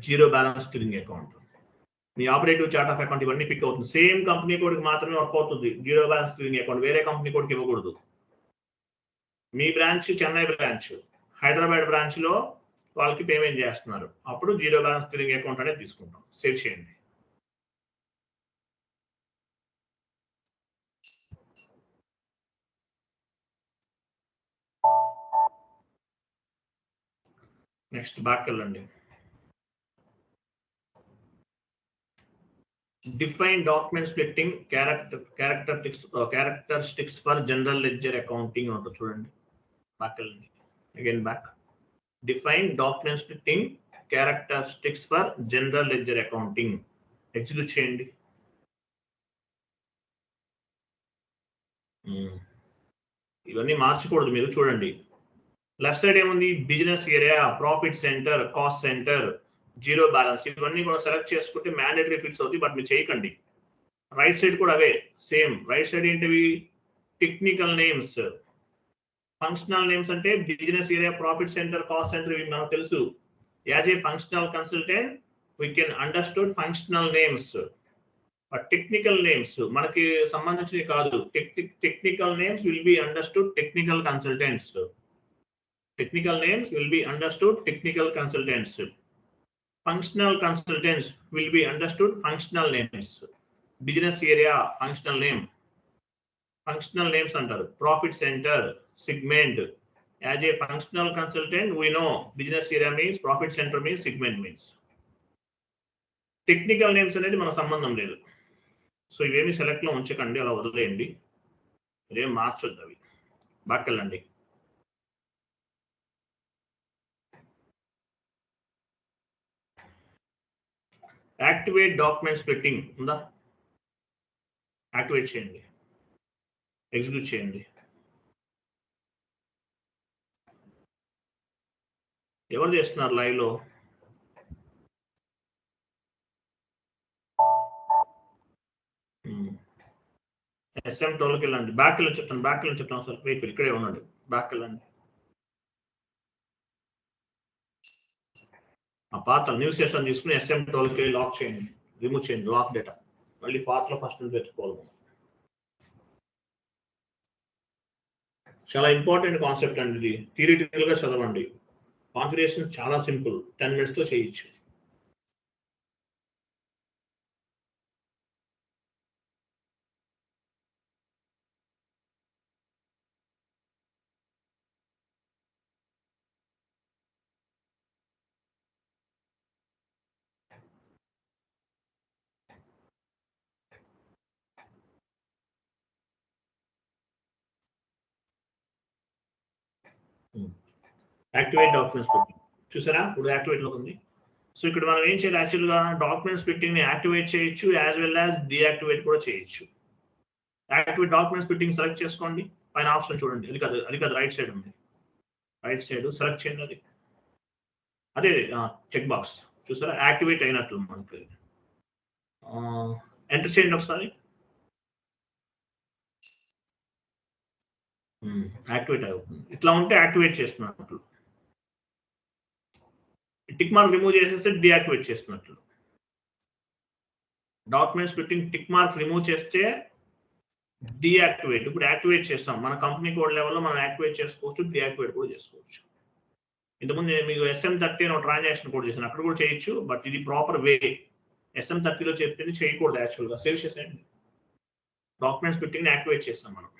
Zero balance clearing account. Me operative chart of account ఇవన్నీ పిక్ అవుతుంది. సేమ్ కంపెనీ కోడ్కి మాత్రమే వర్క్ అవుతుంది జీరో బ్యాలెన్స్ క్లియరింగ్ అకౌంట్. వేరే కంపెనీ కోడ్కి ఇవ్వకూడదు. మీ branch Chennai branch, Hyderabad branch లో వాళ్ళకి పేమెంట్ చేస్తున్నారు, అప్పుడు జీరో బ్యాలెన్స్ క్లియరింగ్ అకౌంట్ అనేది తీసుకుంటాం. సేవ్ చేయండి. నెక్స్ట్ బ్యాక్ వెళ్ళండి. Define document splitting characteristics for general ledger accounting ఉంటుంది చూడండి. బ్యాక్ వెళ్ళండి. Again back. Define document splitting characteristics for general ledger accounting execute చేయండి. ఇవన్నీ మార్చకూడదు మీరు. చూడండి లెఫ్ట్ సైడ్ ఏముంది? Business area, profit center, cost centre, zero balance. ఇవన్నీ కూడా సెలెక్ట్ చేసుకుంటే మ్యాండేటరీ ఫిక్స్ అవుతుంది, బట్ మీరు చేయకండి. రైట్ సైడ్ కూడా అవే సేమ్. రైట్ సైడ్ ఏంటివి? Technical names. ఫంక్షనల్ నేమ్స్ అంటే business area, profit center, cost center, ఇవి మనకు తెలుసు. As a functional consultant we can understood functional names. Technical names మనకి సంబంధించినవి కాదు. Technical names will be understood technical consultants. Technical names will be understood technical consultants. Functional consultants will be understood functional names. Business area functional name. Functional names అంటారు. Profit centre, segment. As a functional consultant, we know business area means, profit center means, segment means. Technical names అనేది మన సంబంధం లేదు. సో ఇవేమి సెలెక్ట్ లో ఉంచకండి, అలా వదిలేయండి. ఇదేం మార్చొద్దు, అవి బాకెళ్ళండి. యాక్టివేట్ డాక్యుమెంట్ స్ప్లిట్టింగ్ ఉందా? యాక్టివేట్ చేయండి, ఎగ్జిక్యూట్ చేయండి. ఎవరు చేస్తున్నారు లైవ్ లో? ఎస్ఎం టోల్కి వెళ్ళండి. బ్యాక్ వెళ్ళి చెప్తాను సార్. వెయిట్, ఇక్కడే ఉండండి. బ్యాక్ వెళ్ళండి. ఆ పాత న్యూ సెషన్ తీసుకుని ఎస్ఎం టోల్కి లాక్ చేయండి, రిమూవ్ చేయండి లాక్ డేటా. మళ్ళీ పాతలో ఫస్ట్ నుంచి పెట్టుకోవాలి. చాలా ఇంపార్టెంట్ కాన్సెప్ట్ అండి ఇది. థియరిటికల్ గా చదవండి. కాన్ఫిగరేషన్ చాలా సింపుల్, 10 minutes తో చేయొచ్చు. యాక్టివేట్ డాక్యుమెంట్ స్ప్లిట్టింగ్ చూసారా? ఇప్పుడు యాక్టివేట్ లో ఉంది. సో ఇక్కడ మనం ఏం చేయాలి? యాక్చువల్ గా డాక్యుమెంట్ స్ప్లిట్టింగ్ ని యాక్టివేట్ చేయొచ్చు, యాజ్ వెల్ యాజ్ డియాక్టివేట్ కూడా చేయొచ్చు. యాక్టివేట్ డాక్యుమెంట్ స్ప్లిట్టింగ్ సెలెక్ట్ చేసుకోండి. పైన ఆప్షన్ చూడండి, అది కాదు రైట్ సైడ్ ఉంది. రైట్ సైడ్ సెలెక్ట్ చేయండి. అది అదే చెక్ బాక్స్ చూసారా? యాక్టివేట్ అయినట్లు మనకి. ఎంటర్ చేయండి ఒకసారి. యాక్టివేట్ అవుతుంది. ఇట్లా ఉంటే యాక్టివేట్ చేస్తున్నట్లు. టిక్ మార్క్ రిమూవ్ చేసేస్తే డియాక్టివేట్ చేస్తున్నట్లు. Document splitting tick mark remove చేస్తే డియాక్టివేట్. ఇప్పుడు యాక్టివేట్ చేస్తాం. మన కంపెనీ కోడ్ లెవెల్లో మనం యాక్టివేట్ చేసుకోవచ్చు, డియాక్టివేట్ కూడా చేసుకోవచ్చు. ఇంతకుముందు నేను మీకు SM30 అని ట్రాన్సాక్షన్ కోడ్ చేశాను, అక్కడ కూడా చేయొచ్చు. బట్ ఇది ప్రాపర్ వే. SM30లో చెప్తే చేయకూడదు యాక్చువల్గా. సేవ్ చేసేయండి. డాక్యుమెంట్ స్ప్లిట్టింగ్ యాక్టివేట్ చేస్తాం మనం.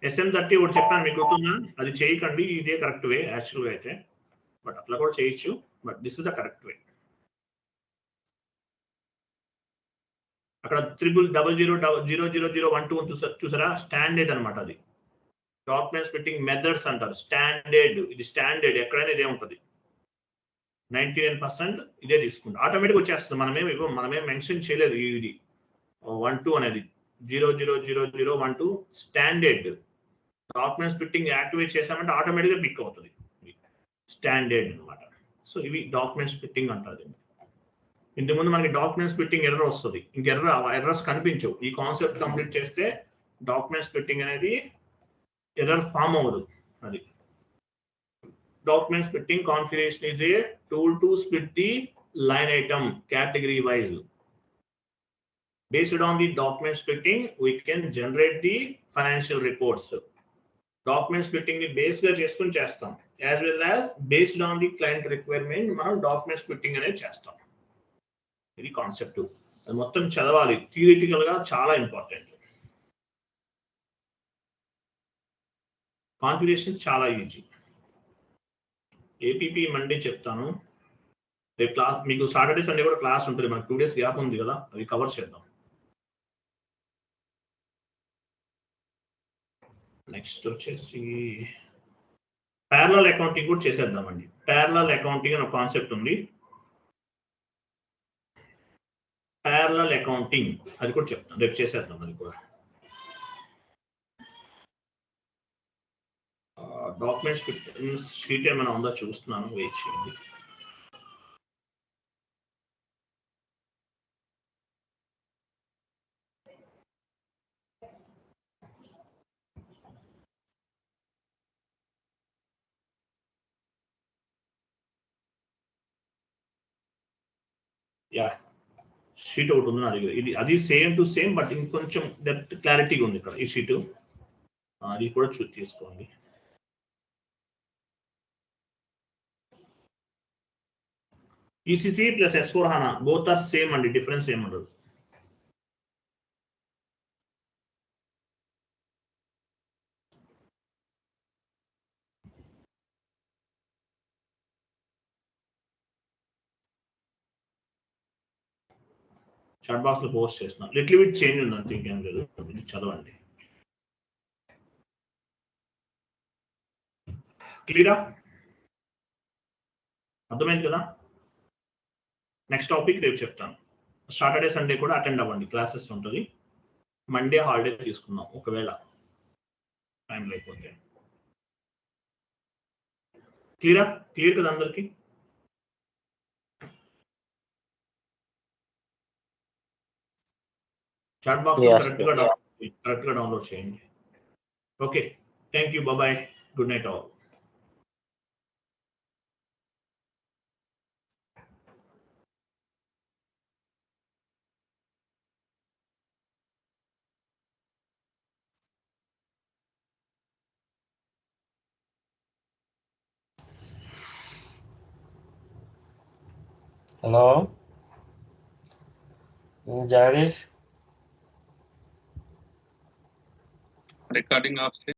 SM30 ఒకటి చెప్పాను మీకు గుర్తుందా? అది చేయకండి, ఇదే కరెక్ట్ వే యాక్చువల్గా అయితే. బట్ అట్లా కూడా చేయొచ్చు, but this is the correct way. అక్కడ 00000012 చూసారా? స్టాండర్డ్ అనమాట అది. డాక్యుమెంట్ స్ప్లిట్టింగ్ మెథడ్స్ అంటారు. స్టాండర్డ్, ఇది స్టాండర్డ్. ఎక్కడైనా ఇదే ఉంటుంది. 99% ఇదే తీసుకుంటాం. ఆటోమేటిక్ వచ్చేస్తుంది. మనమేం మెన్షన్ చేయలేదు. ఇది 12 అనేది 000012 స్టాండర్డ్. డాక్యుమెంట్ స్ప్లిట్టింగ్ యాక్టివేట్ చేసామంటే ఆటోమేటిక్గా పిక్ అవుతుంది. స్టాండర్డ్ అనమాట. సో ఇవి డాక్యుమెంట్ స్ప్లిట్టింగ్ అంటారు. ఇంతకుముందు మనకి డాక్యుమెంట్ స్ప్లిట్టింగ్ ఎర్రర్ వస్తుంది. ఎర్రర్స్ కనిపించవు. ఈ కాన్సెప్ట్ కంప్లీట్ చేస్తే డాక్యుమెంట్ స్ప్లిట్టింగ్ అనేది ఎర్రర్ ఫామ్ అవ్వదు. అది document splitting configuration is a tool to split the line item category wise. Based on the document splitting, we can generate the financial reports. Document splitting ని బేస్ గా చేసుకుని చేస్తాం. As well as based on the client requirement మనం డాక్యుమెంట్ స్ప్లిట్టింగ్ అనేది చేస్తాం. ఇది కాన్సెప్ట్. అది మొత్తం చదవాలి. థియరిటికల్ గా చాలా ఇంపార్టెంట్. కాన్ఫిగరేషన్ చాలా ఈజీ. ఏపీపీ మండే చెప్తాను. రేపు క్లాస్ మీకు సాటర్డే సండే కూడా క్లాస్ ఉంటుంది. మనకు 2 days గ్యాప్ ఉంది కదా, అవి కవర్ చేద్దాం. నెక్స్ట్ వచ్చేసి ప్యారలల్ అకౌంటింగ్ కూడా చేసేద్దామండి. ప్యారలల్ అకౌంటింగ్ అనే కాన్సెప్ట్ ఉంది. ప్యారలల్ అకౌంటింగ్ అది కూడా చెప్తాను, రేపు చేసేద్దాం. అది కూడా డాక్యుమెంట్స్ షీట్ ఏమైనా ఉందో చూస్తున్నాను, వెయిట్ చేయండి. యా షీట్ ఒకటి ఉందని అడిగారు. ఇది అది సేమ్ టు సేమ్, బట్ ఇంకొంచెం డెప్త్ క్లారిటీగా ఉంది ఇక్కడ ఈ షీట్. అది కూడా చూసి తీసుకోండి. ECC plus S/4HANA both are same అండి, డిఫరెన్స్ ఏముండదు. చాట్ బాక్స్ లో పోస్ట్ చేస్తున్నా. లిటిల్ బిట్ చేంజ్ ఉంది అంతే, ఇంకేం లేదు. ఇది చదవండి. క్లియరా? అర్థమైంది కదా? నెక్స్ట్ టాపిక్ రేపు చెప్తాను. సాటర్డే సండే కూడా అటెండ్ అవ్వండి, క్లాసెస్ ఉంటుంది. మండే హాలిడే తీసుకుందాం ఒకవేళ టైం లేకపోతే. క్లియరా? క్లియర్ కదా అందరికి? చాట్ బాక్స్ లో కరెక్ట్ గా డౌన్లోడ్ చేయండి. Okay, thank you, bye, good night all. Hello Jagadish. recording off